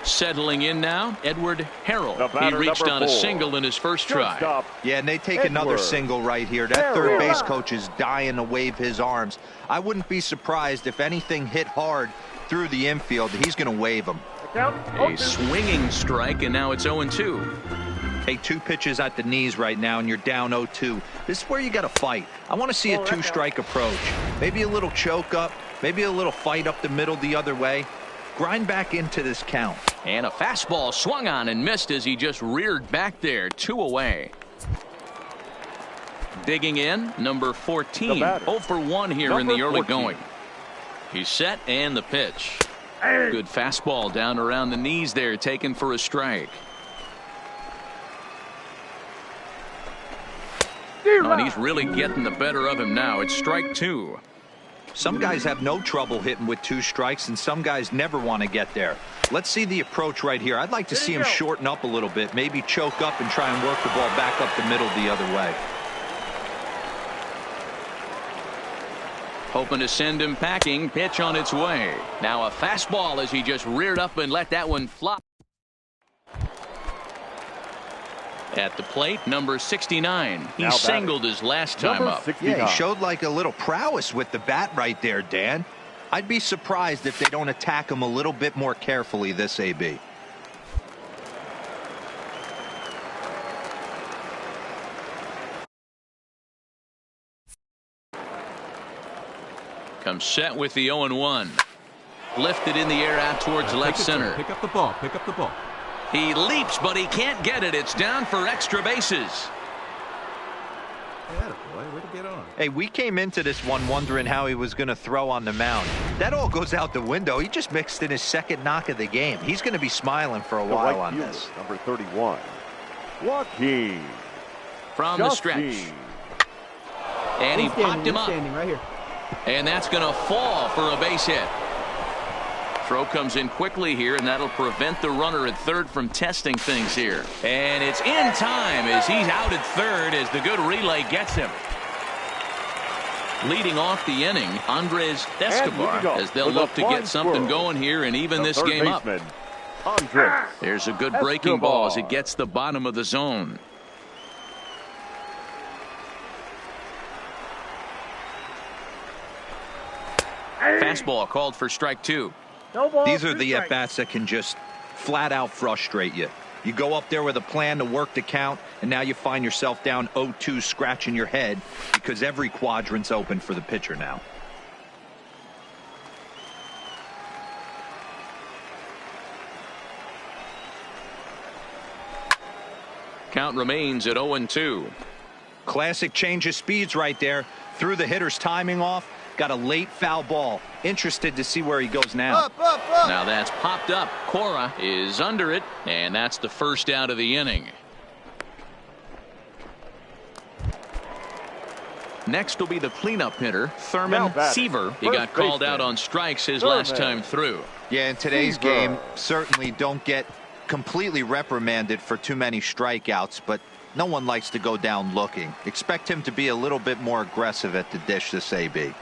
Settling in now, Edward Harrell. He reached on a single in his first try. Yeah, and they take another single right here. That third base coach is dying to wave his arms. I wouldn't be surprised if anything hit hard through the infield. He's going to wave them. A swinging strike, and now it's 0-2. Hey, 2 pitches at the knees right now, and you're down 0-2. This is where you got to fight. I want to see a 2-strike approach. Maybe a little choke up, maybe a little fight up the middle the other way. Grind back into this count. And a fastball swung on and missed as he just reared back there. 2 away. Digging in, number 14. 0 for 1 here in the early going. He's set, and the pitch. Good fastball down around the knees there, taken for a strike. Oh, and he's really getting the better of him now. It's strike 2. Some guys have no trouble hitting with 2 strikes, and some guys never want to get there. Let's see the approach right here. I'd like to see him shorten up a little bit, maybe choke up and try and work the ball back up the middle the other way. Hoping to send him packing. Pitch on its way. Now a fastball as he just reared up and let that one flop. At the plate, number 69. He singled his last time up. Yeah, he showed like a little prowess with the bat right there, Dan. I'd be surprised if they don't attack him a little bit more carefully this AB. Comes set with the 0-1. Lifted in the air out towards left center. Pick up the ball. Pick up the ball. He leaps, but he can't get it. It's down for extra bases. Attaboy, way to get on. Hey, we came into this one wondering how he was going to throw on the mound. That all goes out the window. He just mixed in his second knock of the game. He's going to be smiling for a while on this. Number 31, Joaquin. From the stretch. And he popped him up. Right here. And that's going to fall for a base hit. Throw comes in quickly here, and that'll prevent the runner at third from testing things here. And it's in time as he's out at third as the good relay gets him. Leading off the inning, Andres Escobar, as they'll look to get something going here and even this game up. There's a good breaking ball as it gets the bottom of the zone. Fastball called for strike 2. These are the at-bats that can just flat out frustrate you. You go up there with a plan to work the count, and now you find yourself down 0-2 scratching your head because every quadrant's open for the pitcher now. Count remains at 0-2. Classic change of speeds right there. Threw the hitter's timing off. Got a late foul ball. Interested to see where he goes now. Now that's popped up. Cora is under it, and that's the first out of the inning. Next will be the cleanup hitter, Thurman Seaver. He got called out on strikes his last time through. Yeah, in today's game, certainly don't get completely reprimanded for too many strikeouts, but no one likes to go down looking. Expect him to be a little bit more aggressive at the dish this AB.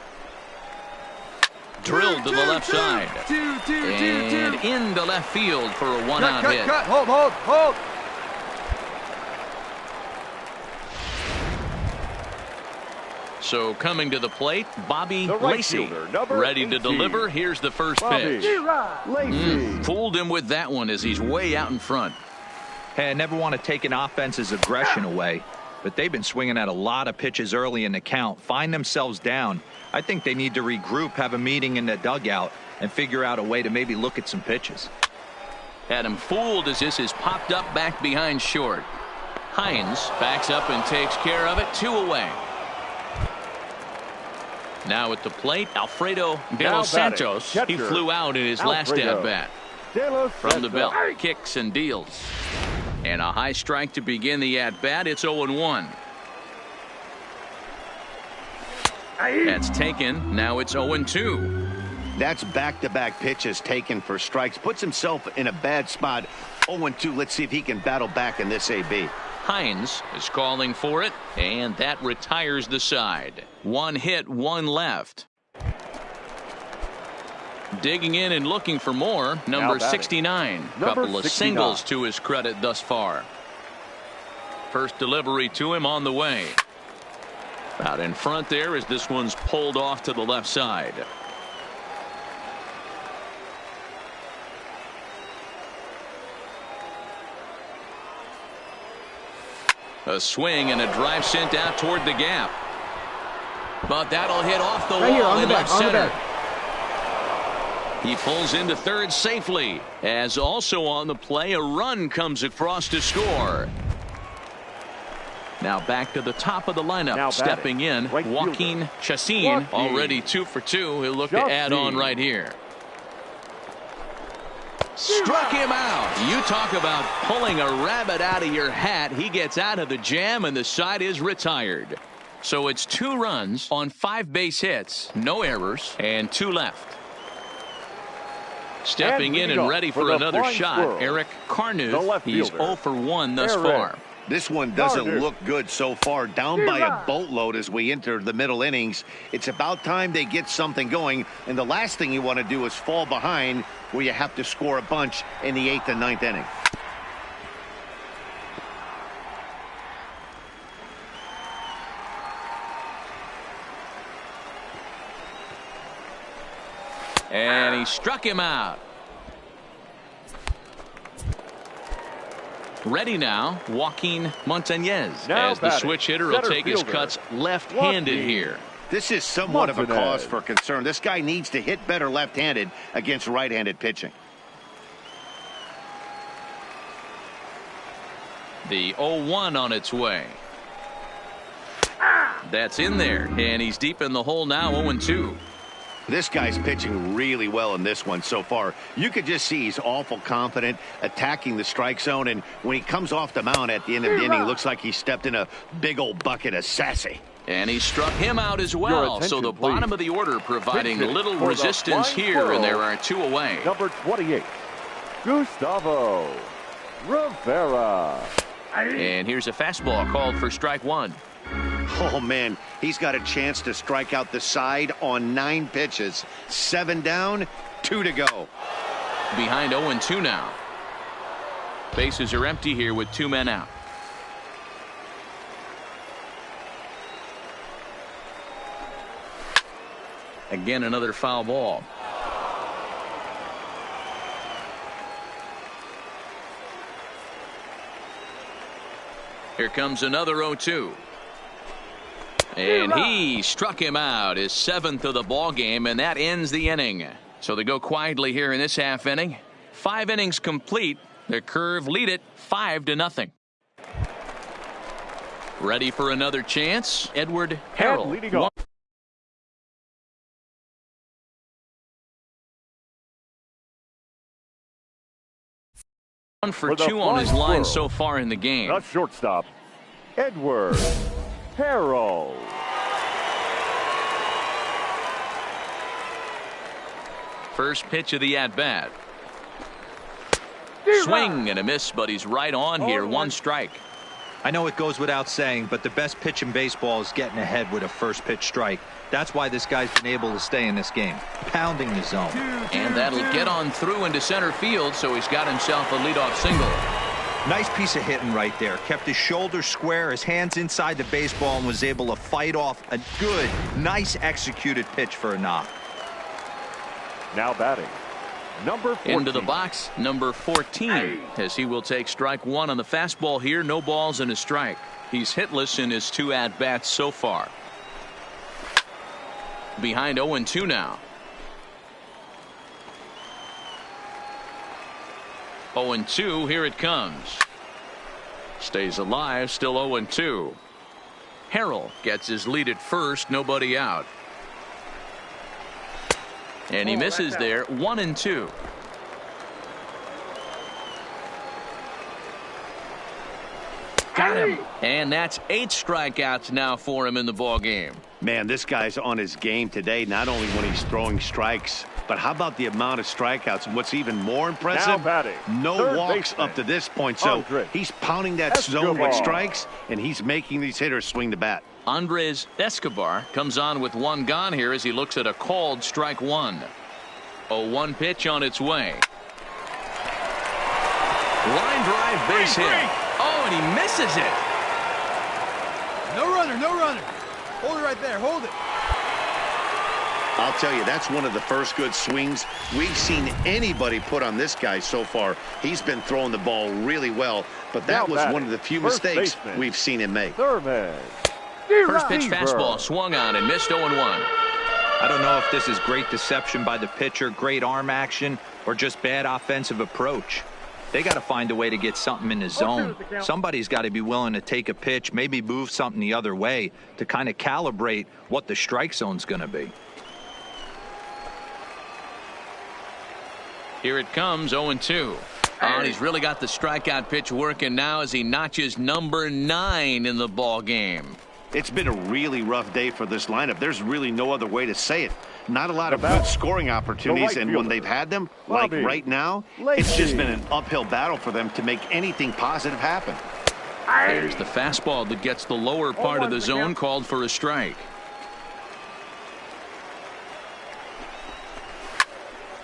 Drilled to the left side. And into left field for a one-out hit. Hold. So coming to the plate, Bobby Lacey. Ready to deliver. Here's the first pitch. Fooled him with that one as he's way out in front. Hey, I never want to take an offense's aggression away, but they've been swinging at a lot of pitches early in the count, find themselves down. I think they need to regroup, have a meeting in the dugout, and figure out a way to maybe look at some pitches. Had him fooled as this is popped up back behind short. Hines backs up and takes care of it. 2 away. Now at the plate, Alfredo De Los Santos. He flew out in his last at-bat. From the belt, kicks and deals. And a high strike to begin the at-bat. It's 0-1. That's taken. Now it's 0-2. That's back-to-back pitches taken for strikes. Puts himself in a bad spot. 0-2. Let's see if he can battle back in this AB. Hines is calling for it, and that retires the side. 1 hit, 1 left. Digging in and looking for more, number 69. Couple of singles to his credit thus far. First delivery to him on the way. Out in front there as this one's pulled off to the left side. A swing and a drive sent out toward the gap. But that'll hit off the wall in left center. He pulls into third safely, as also on the play a run comes across to score. Now back to the top of the lineup, stepping in, Joaquin Chacin, already 2 for 2. He'll look to add on right here. Struck him out. You talk about pulling a rabbit out of your hat. He gets out of the jam and the side is retired. So it's 2 runs on 5 base hits, no errors, and 2 left. Stepping in and ready for another shot, Eric Carnuth. He's 0 for 1 thus far. This one doesn't look good so far. Down by a boatload as we enter the middle innings. It's about time they get something going. And the last thing you want to do is fall behind where you have to score a bunch in the 8th and 9th inning. And he struck him out. Ready now, Joaquin Montañez, as the switch hitter will take his cuts left-handed here. This is somewhat of a cause for concern. This guy needs to hit better left-handed against right-handed pitching. The 0-1 on its way. That's in there, and he's deep in the hole now, 0-2. This guy's pitching really well in this one so far. You could just see he's awful confident, attacking the strike zone, and when he comes off the mound at the end of the inning, looks like he stepped in a big old bucket of sassy. And he struck him out as well. So the bottom of the order providing little resistance here, and there are 2 away. Number 28, Gustavo Rivera. And here's a fastball called for strike 1. Oh, man, he's got a chance to strike out the side on 9 pitches. 7 down, 2 to go. Behind 0-2 now. Bases are empty here with 2 men out. Again, another foul ball. Here comes another 0-2. And he struck him out, his 7th of the ball game, and that ends the inning. So they go quietly here in this half inning. 5 innings complete. The Curve lead it 5-0. Ready for another chance. Edward Harrell. Leading off. One for 2 on his line so far in the game. The shortstop, Edward Harrell. First pitch of the at-bat. Swing and a miss, but he's right on here. 1 strike. I know it goes without saying, but the best pitch in baseball is getting ahead with a first pitch strike. That's why this guy's been able to stay in this game, pounding the zone. And that'll get on through into center field, so he's got himself a leadoff single. Nice piece of hitting right there. Kept his shoulders square, his hands inside the baseball, and was able to fight off a good, nice executed pitch for a knock. Now batting, number 14. Into the box, number 14, as he will take strike 1 on the fastball here. No balls and a strike. He's hitless in his 2 at-bats so far. Behind 0-2 now. 0-2, here it comes. Stays alive, still 0-2. Harrell gets his lead at first, nobody out. And he misses there, 1-2. Got him. And that's 8 strikeouts now for him in the ball game. Man, this guy's on his game today, not only when he's throwing strikes, but how about the amount of strikeouts? And what's even more impressive, now batting, no walks up to this point. So he's pounding that zone with strikes, and he's making these hitters swing the bat. Andres Escobar comes on with 1 gone here as he looks at a called strike 1. 0-1 pitch on its way. Line drive, base hit. Oh, and he misses it. No runner, no runner. Hold it right there, hold it. I'll tell you, that's one of the first good swings we've seen anybody put on this guy so far. He's been throwing the ball really well, but that was one of the few mistakes we've seen him make. First pitch fastball swung on and missed 0-1. I don't know if this is great deception by the pitcher, great arm action, or just bad offensive approach. They got to find a way to get something in the zone. Somebody's got to be willing to take a pitch, maybe move something the other way to kind of calibrate what the strike zone's going to be. Here it comes, 0-2. And he's really got the strikeout pitch working now as he notches number 9 in the ball game. It's been a really rough day for this lineup. There's really no other way to say it. Not a lot of good scoring opportunities, and when they've had them, like right now, it's just been an uphill battle for them to make anything positive happen. There's the fastball that gets the lower part of the zone, called for a strike.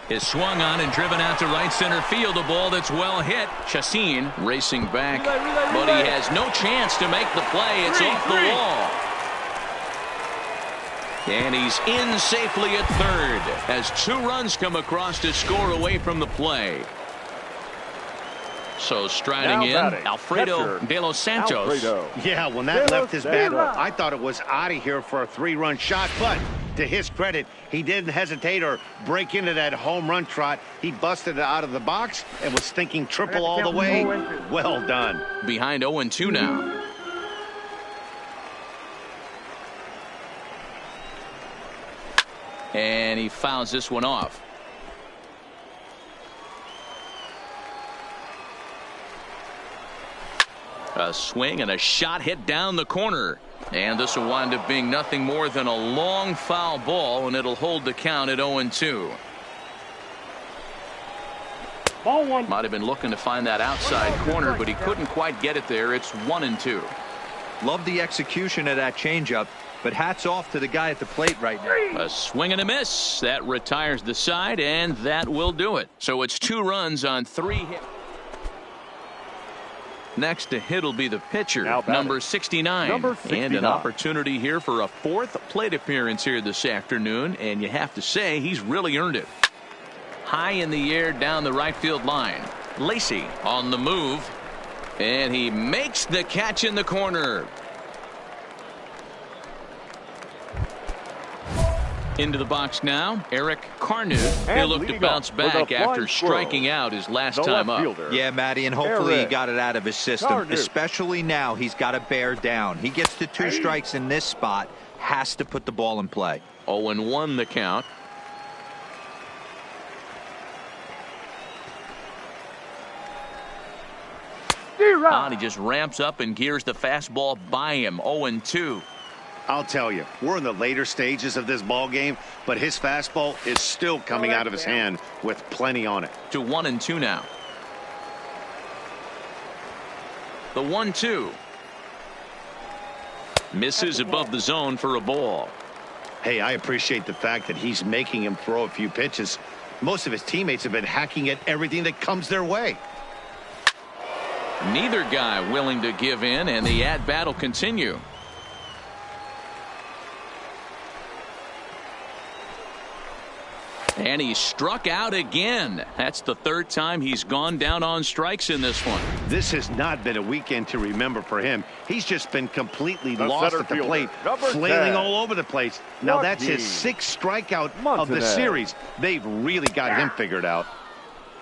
Is swung on and driven out to right center field. A ball that's well hit. Chacin racing back, but he has no chance to make the play. It's off the wall. And he's in safely at third as 2 runs come across to score away from the play. So striding in, Alfredo De Los Santos. Yeah, when that left his bat, I thought it was out of here for a 3-run shot, but to his credit, he didn't hesitate or break into that home run trot. He busted it out of the box and was thinking triple all the way. Well done. Behind 0-2 now. And he fouls this one off. A swing and a shot hit down the corner. And this will wind up being nothing more than a long foul ball, and it'll hold the count at 0-2. Ball 1. Might have been looking to find that outside corner, but he couldn't quite get it there. It's 1-2. Love the execution of that changeup, but hats off to the guy at the plate right now. A swing and a miss. That retires the side, and that will do it. So it's 2 runs on 3 hits. Next to hit will be the pitcher, number 69. And an opportunity here for a 4th plate appearance here this afternoon, and you have to say he's really earned it. High in the air down the right field line. Lacy on the move, and he makes the catch in the corner. Into the box now, Eric Carnu. He'll look to bounce back after striking out his last time up. Yeah, Matty, and hopefully he got it out of his system, especially now he's got to bear down. He gets to 2 strikes in this spot, has to put the ball in play. 0-1 the count. He just ramps up and gears the fastball by him. 0-2. I'll tell you, we're in the later stages of this ball game, but his fastball is still coming out of his hand with plenty on it. To 1-2 now. The 1-2. Misses above the zone for a ball. Hey, I appreciate the fact that he's making him throw a few pitches. Most of his teammates have been hacking at everything that comes their way. Neither guy willing to give in, and the at-bat will continue. And he struck out again. That's the 3rd time he's gone down on strikes in this one. This has not been a weekend to remember for him. He's just been completely lost at the plate, flailing all over the place. Now that's his 6th strikeout of the series. They've really got him figured out.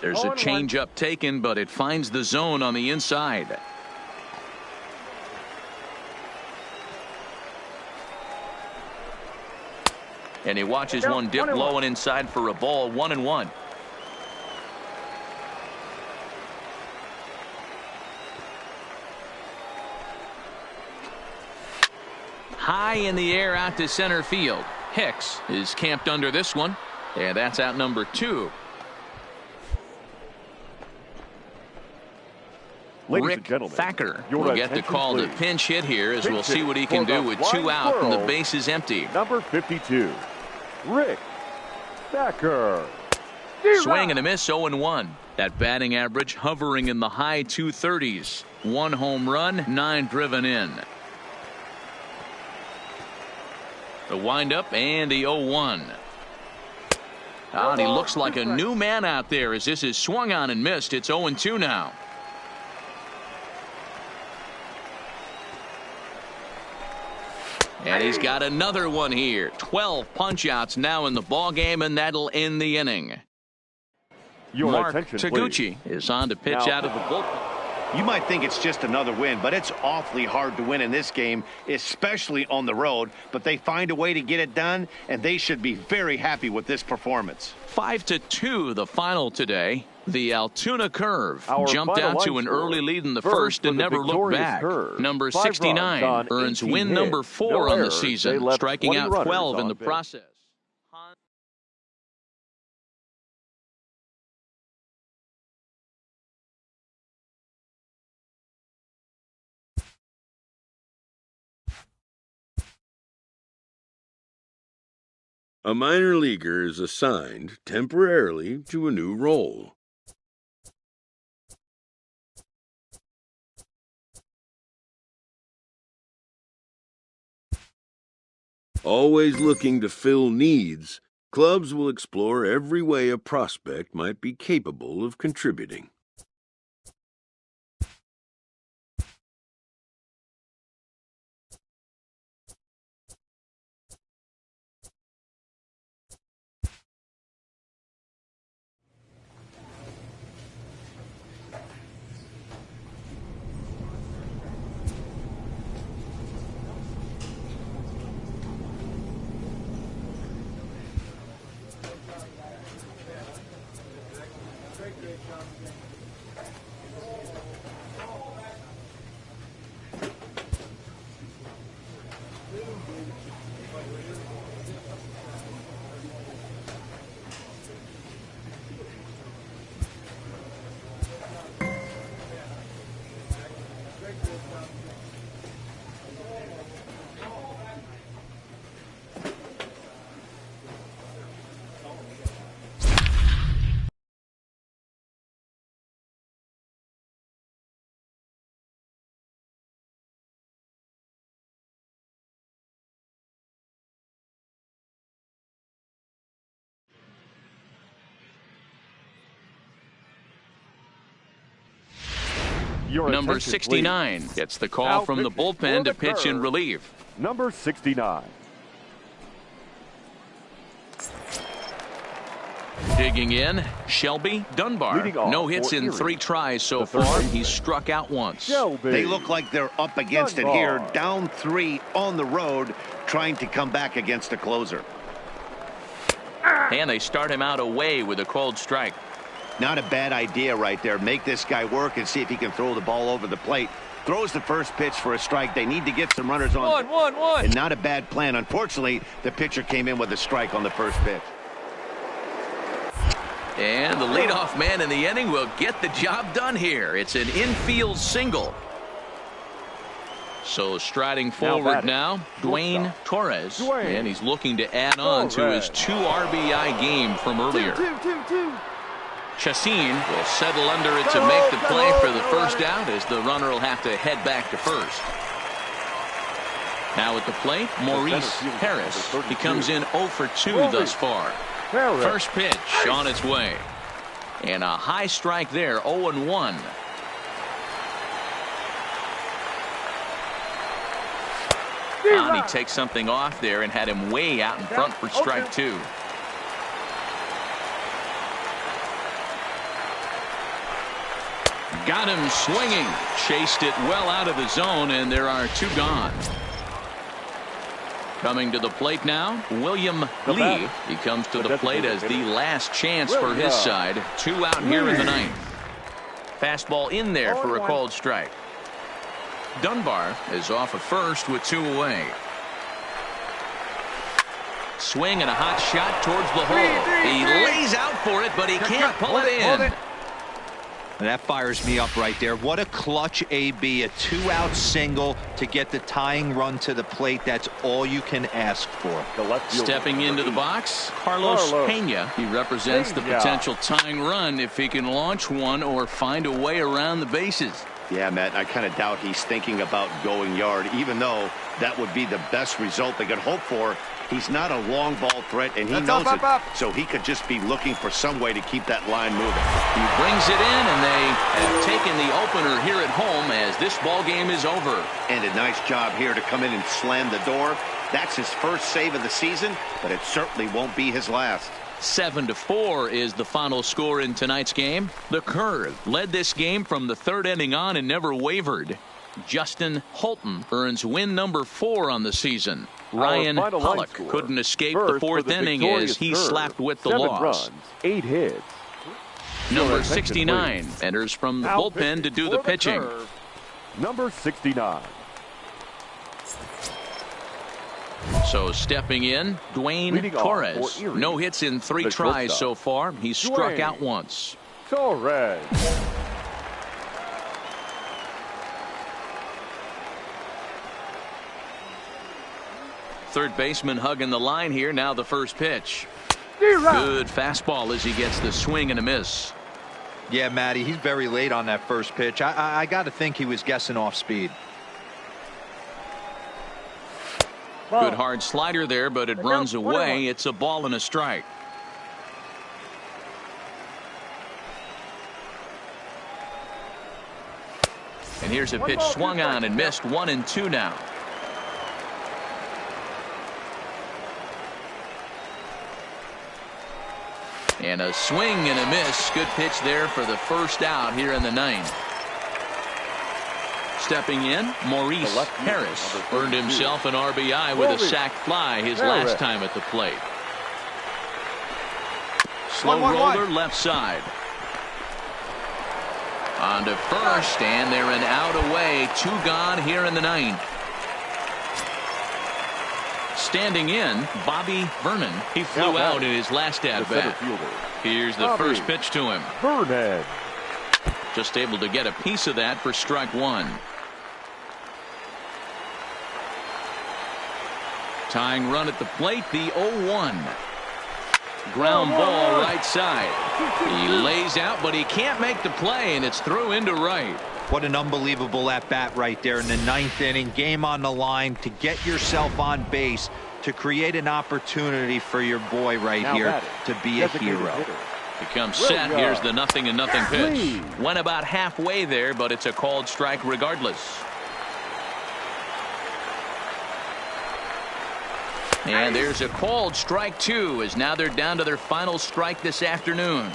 There's a changeup taken, but it finds the zone on the inside. And he watches one dip low and inside for a ball. 1-1. High in the air out to center field. Hicks is camped under this one, and that's out number 2. Rick Thacker will get the call to pinch hit here, as we'll see what he can do with 2 out and the bases empty. Number 52, Rick Thacker. Swing and a miss. 0-1. That batting average hovering in the high 230s. 1 home run, 9 driven in. The windup and the 0-1. And he looks like a new man out there, as this is swung on and missed. It's 0-2 now. And he's got another one here. 12 punch-outs now in the ball game, and that'll end the inning. Mark Taguchi is on to pitch out of the bullpen. You might think it's just another win, but it's awfully hard to win in this game, especially on the road. But they find a way to get it done, and they should be very happy with this performance. 5-2 the final today. The Altoona Curve jumped out to an early lead in the first and never looked back. Number 69 earns win number 4 on the season, striking out 12 in the process. A minor leaguer is assigned temporarily to a new role. Always looking to fill needs, clubs will explore every way a prospect might be capable of contributing. Number 69 gets the call from the bullpen to pitch in relief. Number 69. Digging in, Shelby Dunbar. No hits in 3 tries so far. He's struck out once. They look like they're up against it here. Down 3 on the road, trying to come back against a closer. And they start him out away with a called strike. Not a bad idea right there. Make this guy work and see if he can throw the ball over the plate. Throws the first pitch for a strike. They need to get some runners on. One. And not a bad plan. Unfortunately, the pitcher came in with a strike on the first pitch. And the leadoff man in the inning will get the job done here. It's an infield single. So striding forward now, Dwayne Torres. And he's looking to add on to his 2 RBI game from earlier. Chassin will settle under it to make the play for the first out, as the runner will have to head back to first. Now at the plate, Maurice Harris. He comes in 0 for 2 thus far. First pitch on its way. And a high strike there, 0-1. He takes something off there and had him way out in front for strike 2. Got him swinging. Chased it well out of the zone, and there are 2 gone. Coming to the plate now, William Lee. He comes to the plate as the last chance for his side. 2 out here in the 9th. Fastball in there for a called strike. Dunbar is off at first with 2 away. Swing and a hot shot towards the hole. He lays out for it, but he can't pull it in. And that fires me up right there. What a clutch AB, a 2-out single to get the tying run to the plate. That's all you can ask for. Stepping into the box, Carlos Pena. He represents the potential tying run if he can launch one or find a way around the bases. Yeah, Matt, I kind of doubt he's thinking about going yard, even though that would be the best result they could hope for. He's not a long ball threat, and he knows it, so he could just be looking for some way to keep that line moving. He brings it in, and they have taken the opener here at home as this ball game is over. And a nice job here to come in and slam the door. That's his first save of the season, but it certainly won't be his last. 7-4 is the final score in tonight's game. The Curve led this game from the 3rd inning on and never wavered. Justin Holton earns win number 4 on the season. Ryan Pollock couldn't escape the 4th inning as he slapped with the loss. 8 hits. Number 69 enters from the bullpen to do the pitching. Number 69. So stepping in, Dwayne Torres. No hits in 3 tries so far. He's struck out once. Torres. Third baseman hugging the line here. Now the first pitch. Good fastball as he gets the swing and a miss. Yeah, Matty, he's very late on that first pitch. I got to think he was guessing off speed. Good hard slider there, but it runs away. It's a ball and a strike. And here's a pitch swung on and missed. 1-2 now. And a swing and a miss. Good pitch there for the first out here in the 9th. Stepping in, Maurice Harris earned himself an RBI with a sac fly his last time at the plate. Slow roller left side. On to first, and they're an out away. 2 gone here in the 9th. Standing in, Bobby Vernon. He flew out in his last at-bat. Here's the first pitch to him. Vernon. Just able to get a piece of that for strike 1. Tying run at the plate, the 0-1. Ground ball right side. He lays out, but he can't make the play, and it's through into right. What an unbelievable at-bat right there in the 9th inning. Game on the line to get yourself on base, to create an opportunity for your boy right here to be a hero. Becomes set. Here's the 0-0 pitch. Went about halfway there, but it's a called strike regardless. And there's a called strike, too, as now they're down to their final strike this afternoon.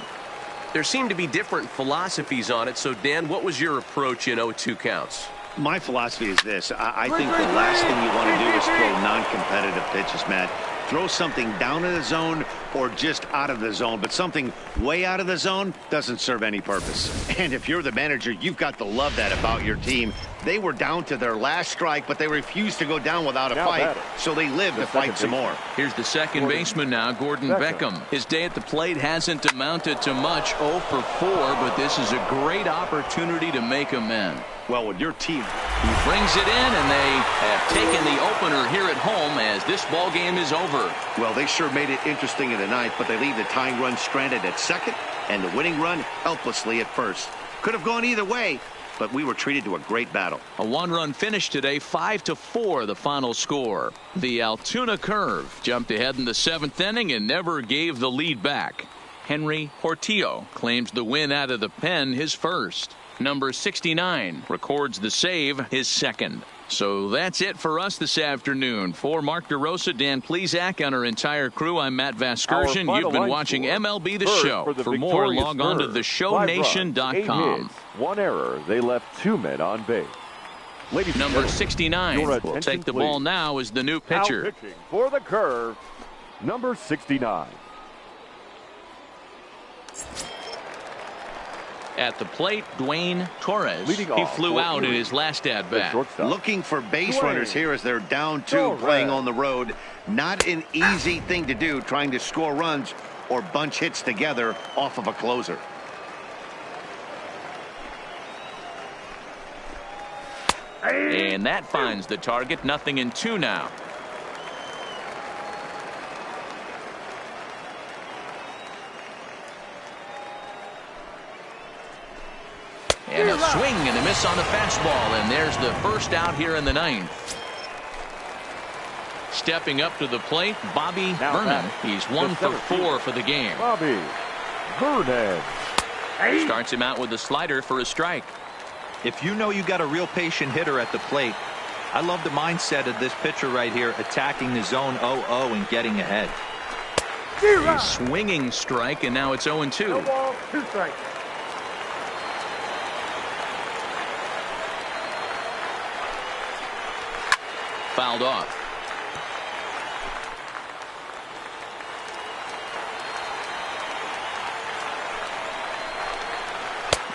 There seem to be different philosophies on it. So, Dan, what was your approach in 0-2 counts? My philosophy is this. I think the last thing you want to do is throw non-competitive pitches, Matt. Throw something down in the zone or just out of the zone, but something way out of the zone doesn't serve any purpose. And if you're the manager, you've got to love that about your team. They were down to their last strike, but they refused to go down without a fight, so they lived to fight some more. Here's the second baseman now, Gordon Beckham. His day at the plate hasn't amounted to much, 0 for 4, but this is a great opportunity to make amends. Well, with your team, he brings it in, and they have taken the opener here at home as this ball game is over. Well, they sure made it interesting in the ninth, but they leave the tying run stranded at second and the winning run helplessly at first. Could have gone either way, but we were treated to a great battle. A one-run finish today, 5-4 the final score. The Altoona Curve jumped ahead in the 7th inning and never gave the lead back. Henry Portillo claims the win out of the pen, his first. Number 69 records the save, his second. So that's it for us this afternoon. For Mark DeRosa, Dan Plesac, and our entire crew, I'm Matt Vasgersian. You've been watching MLB The Show. For more, log on to theshownation.com. 1 error. They left 2 men on base. Number 69 will take the ball now as the new pitcher. Now pitching for the Curve, number 69. At the plate, Dwayne Torres. He flew out in his last at-bat. Looking for base runners here as they're down 2 playing on the road. Not an easy thing to do, trying to score runs or bunch hits together off of a closer. And that finds the target. 0-2 now. And a swing and a miss on the fastball, and there's the first out here in the 9th. Stepping up to the plate, Bobby Vernon. He's 1 for 4 for the game. Bobby Vernon starts him out with a slider for a strike. If you know you got a real patient hitter at the plate, I love the mindset of this pitcher right here, attacking the zone 0-0 and getting ahead. A swinging strike, and now it's 0-2. No ball, 2 strikes. Fouled off.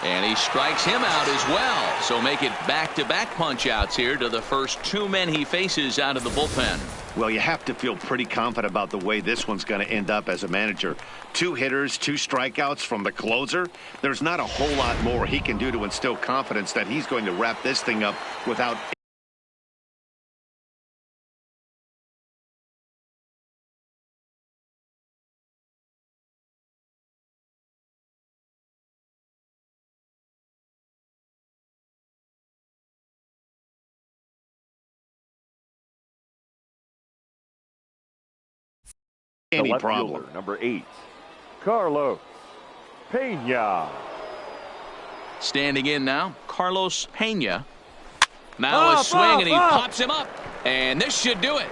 And he strikes him out as well. So make it back-to-back punch-outs here to the first 2 men he faces out of the bullpen. Well, you have to feel pretty confident about the way this one's going to end up as a manager. 2 hitters, 2 strikeouts from the closer. There's not a whole lot more he can do to instill confidence that he's going to wrap this thing up without any problem. Fielder, number 8, Carlos Pena. Standing in now, Carlos Pena. Now a swing, and he pops him up. And this should do it.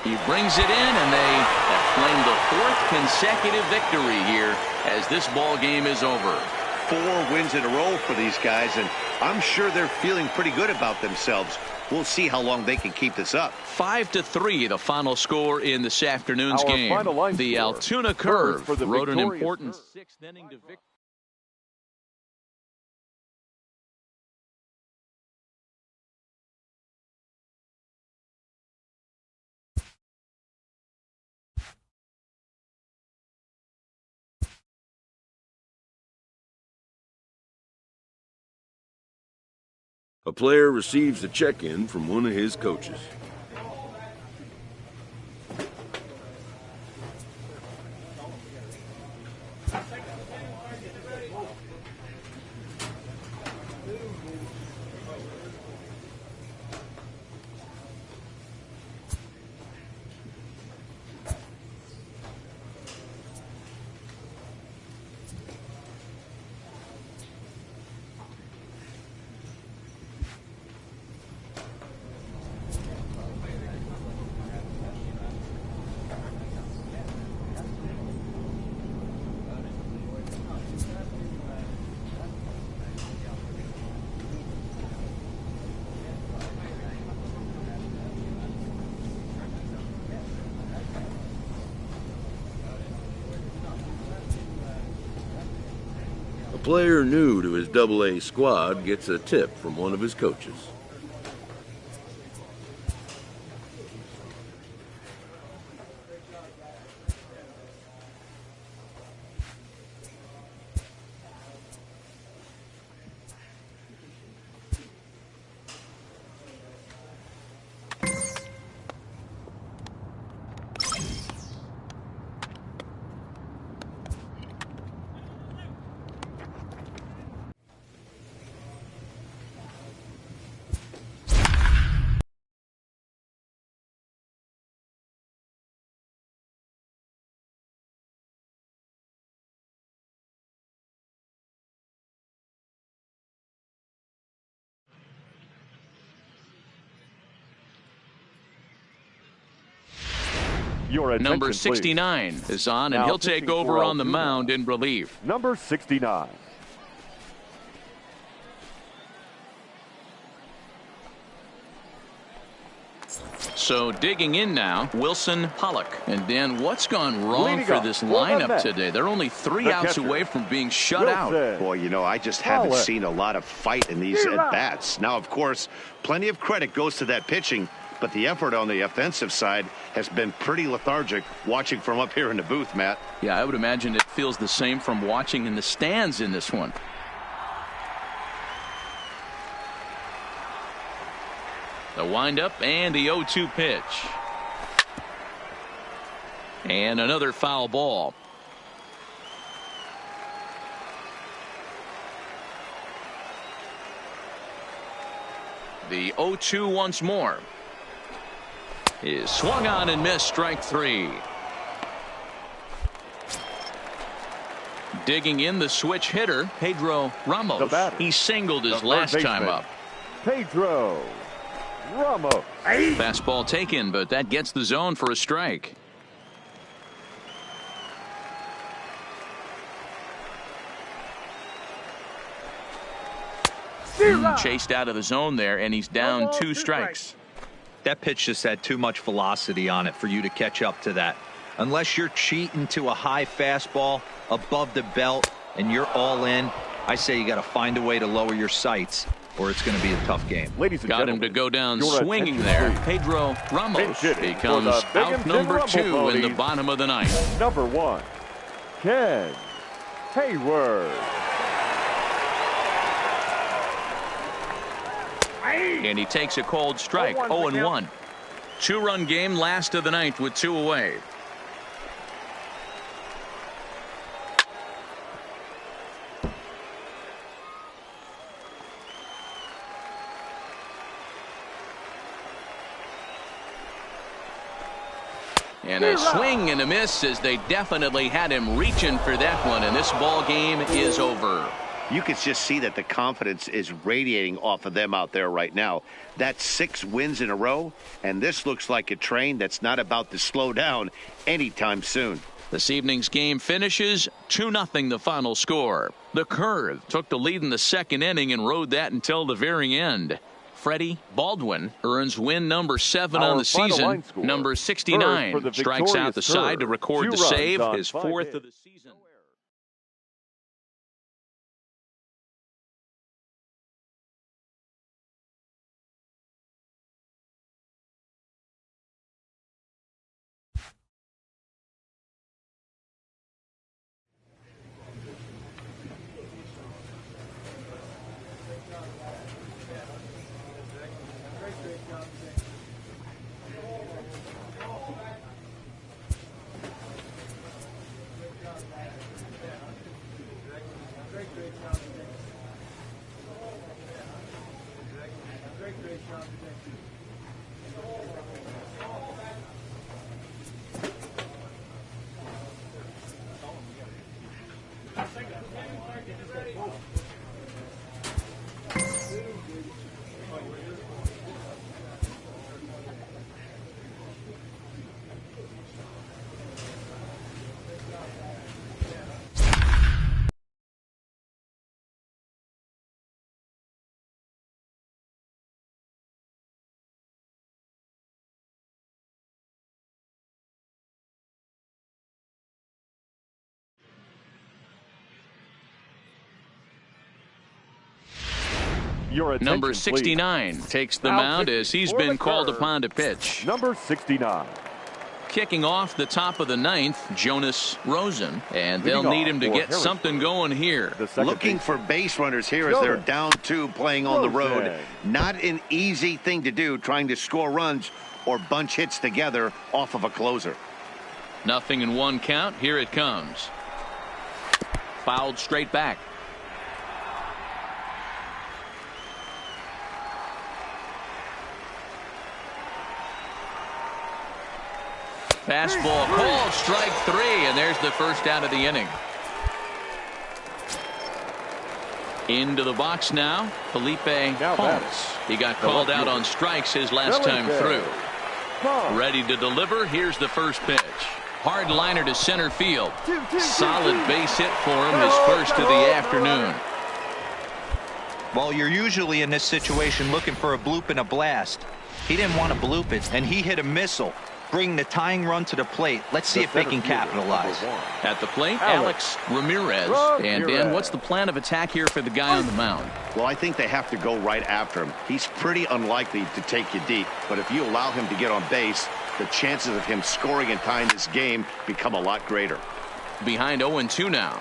He brings it in, and they have claimed the 4th consecutive victory here as this ball game is over. 4 wins in a row for these guys, and I'm sure they're feeling pretty good about themselves. We'll see how long they can keep this up. 5-3 the final score in this afternoon's Our game. The score. Altoona Curve for the wrote an important Curve. 6th inning to victory. A player receives a check-in from one of his coaches. player new to his Double-A squad gets a tip from one of his coaches. Number 69 is on, and he'll take over on the mound in relief. Number 69. So digging in now, Wilson Pollock. And Dan, what's gone wrong for this lineup today? They're only 3 outs away from being shut out. Boy, you know, I just haven't seen a lot of fight in these at-bats. Now, of course, plenty of credit goes to that pitching, but the effort on the offensive side has been pretty lethargic watching from up here in the booth, Matt. Yeah, I would imagine it feels the same from watching in the stands in this one. The windup and the 0-2 pitch. And another foul ball. The 0-2 once more. Is swung on and missed, strike 3. Digging in the switch hitter, Pedro Ramos. He singled his last time up. Pedro Ramos. Fastball taken, but that gets the zone for a strike. Chased out of the zone there, and he's down 2 strikes. That pitch just had too much velocity on it for you to catch up to that. Unless you're cheating to a high fastball above the belt and you're all in, I say you got to find a way to lower your sights, or it's going to be a tough game. Got him to go down swinging there. Pedro Ramos becomes out number 2 in the bottom of the 9th. Number 1, Ken Hayward. And he takes a cold strike. 0-1. 2-run game, last of the 9th with 2 away. And a swing and a miss, as they definitely had him reaching for that one, and this ball game is over. You can just see that the confidence is radiating off of them out there right now. That's 6 wins in a row, and this looks like a train that's not about to slow down anytime soon. This evening's game finishes 2-0 the final score. The Curve took the lead in the 2nd inning and rode that until the very end. Freddie Baldwin earns win number 7 on the season. Number 69 strikes out the side to record the save, his 4th of the season. Your attention, Number 69 please. takes the Now mound pitching as he's for been the called Curve, upon to pitch. Number 69. Kicking off the top of the ninth, Jonas Rosen, and they'll Leading need off him to for get something going here. Looking for base runners here as they're down 2 playing on the road. Not an easy thing to do, trying to score runs or bunch hits together off of a closer. 0-1 count. Here it comes. Fouled straight back. Fastball called, strike 3, and there's the first out of the inning. Into the box now, Felipe Holmes. He got called out on strikes his last time through. Ready to deliver. Here's the first pitch. Hard liner to center field. Solid base hit for him, his first of the afternoon. Well, you're usually in this situation looking for a bloop and a blast. He didn't want to bloop it, and he hit a missile, bringing the tying run to the plate. Let's see if they can capitalize. At the plate, Alex Ramirez. And Dan, what's the plan of attack here for the guy on the mound? Well, I think they have to go right after him. He's pretty unlikely to take you deep, but if you allow him to get on base, the chances of him scoring and tying this game become a lot greater. Behind 0-2 now.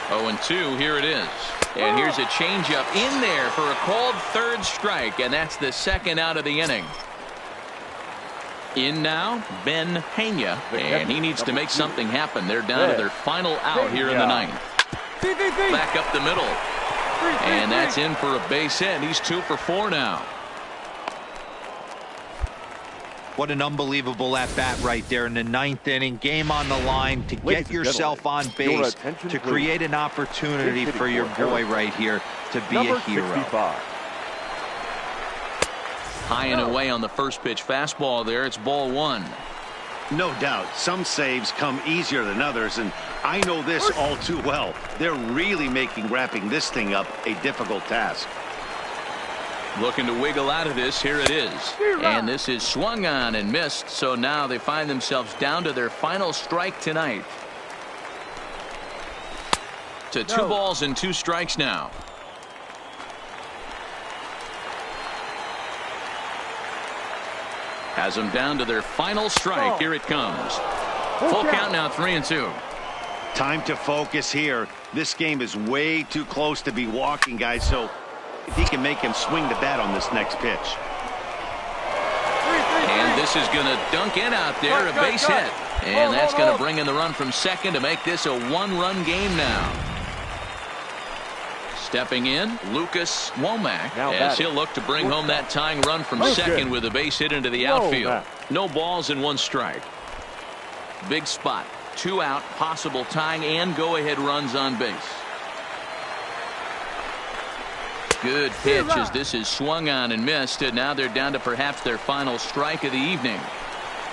0-2, here it is. And here's a changeup in there for a called third strike, and that's the second out of the inning. In now, Ben Pena, and he needs to make something happen. They're down to their final out here in the ninth. Back up the middle. And that's in for a base hit. He's 2 for 4 now. What an unbelievable at-bat right there in the ninth inning. Game on the line to get yourself on base, to create an opportunity for your boy right here to be a hero. High and away on the first pitch fastball there. It's ball 1. No doubt, some saves come easier than others, and I know this all too well. They're really making wrapping this thing up a difficult task. Looking to wiggle out of this. Here it is. And this is swung on and missed. So now they find themselves down to their final strike tonight. To 2 balls and 2 strikes now. Has them down to their final strike. Here it comes. Full count now, 3-2. Time to focus here. This game is way too close to be walking, guys, so if he can make him swing the bat on this next pitch. And this is going to dunk in out there, a base hit. And that's going to bring in the run from second to make this a 1-run game now. Stepping in, Lucas Womack, as he'll look to bring home that tying run from second with a base hit into the outfield. No balls and 1 strike. Big spot. 2 out, possible tying and go-ahead runs on base. Good pitch as this is swung on and missed, and now they're down to perhaps their final strike of the evening.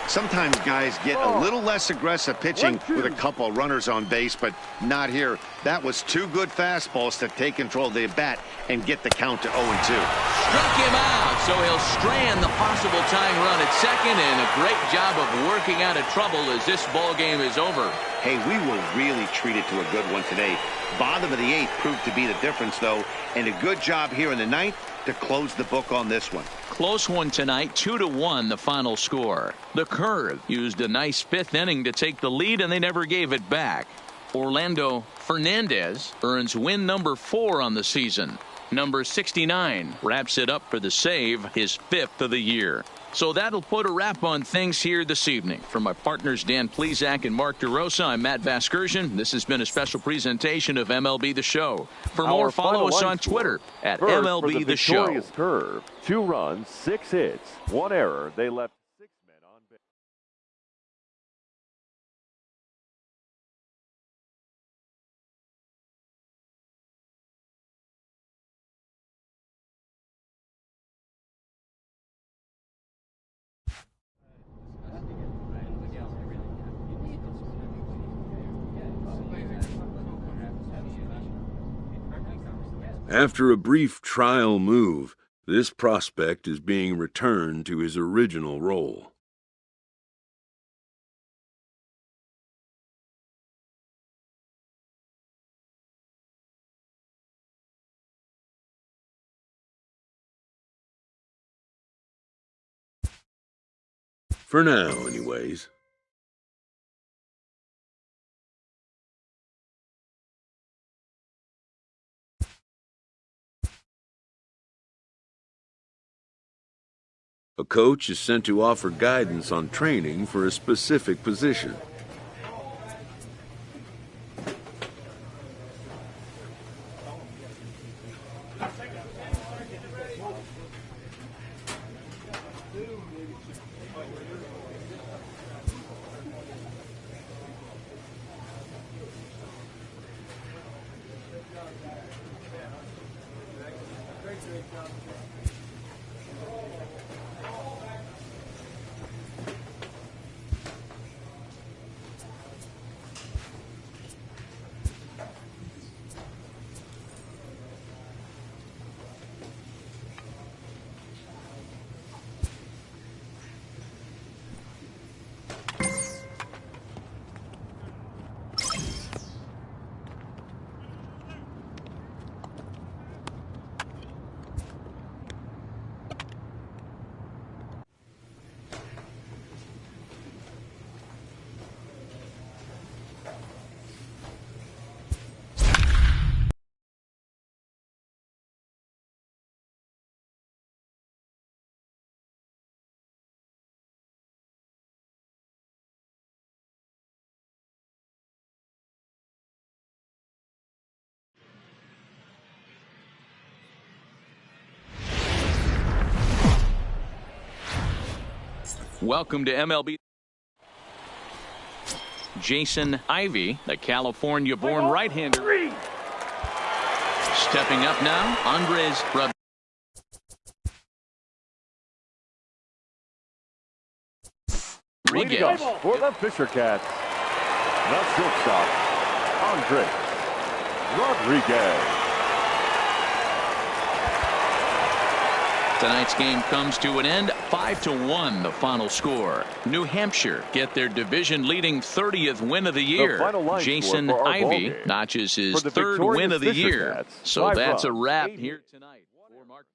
Sometimes guys get a little less aggressive pitching with a couple of runners on base, but not here. That was 2 good fastballs to take control of the bat and get the count to 0-2. Struck him out, so he'll strand the possible tying run at second, and a great job of working out of trouble as this ball game is over. Hey, we were really treated to a good one today. Bottom of the 8th proved to be the difference, though, and a good job here in the 9th to close the book on this one. Close one tonight, 2-1 the final score. The Curve used a nice 5th inning to take the lead, and they never gave it back. Orlando Fernandez earns win number 4 on the season. Number 69 wraps it up for the save, his 5th of the year. So that'll put a wrap on things here this evening. From my partners Dan Plesac and Mark DeRosa, I'm Matt Vasgersian. This has been a special presentation of MLB The Show. For more, follow us on Twitter at MLB The Show. Curve, 2 runs, 6 hits, 1 error. They left 6 men on base. After a brief trial move, this prospect is being returned to his original role. For now, anyways. A coach is sent to offer guidance on training for a specific position. Welcome to MLB. Jason Ivey, the California-born right-hander. Stepping up now, Andres Rodriguez. For the Fisher Cats, the shortstop, Andres Rodriguez. Tonight's game comes to an end, 5-1 the final score. New Hampshire get their division-leading 30th win of the year. Jason Ivey notches his third win of the year. So that's a wrap here tonight for Mark.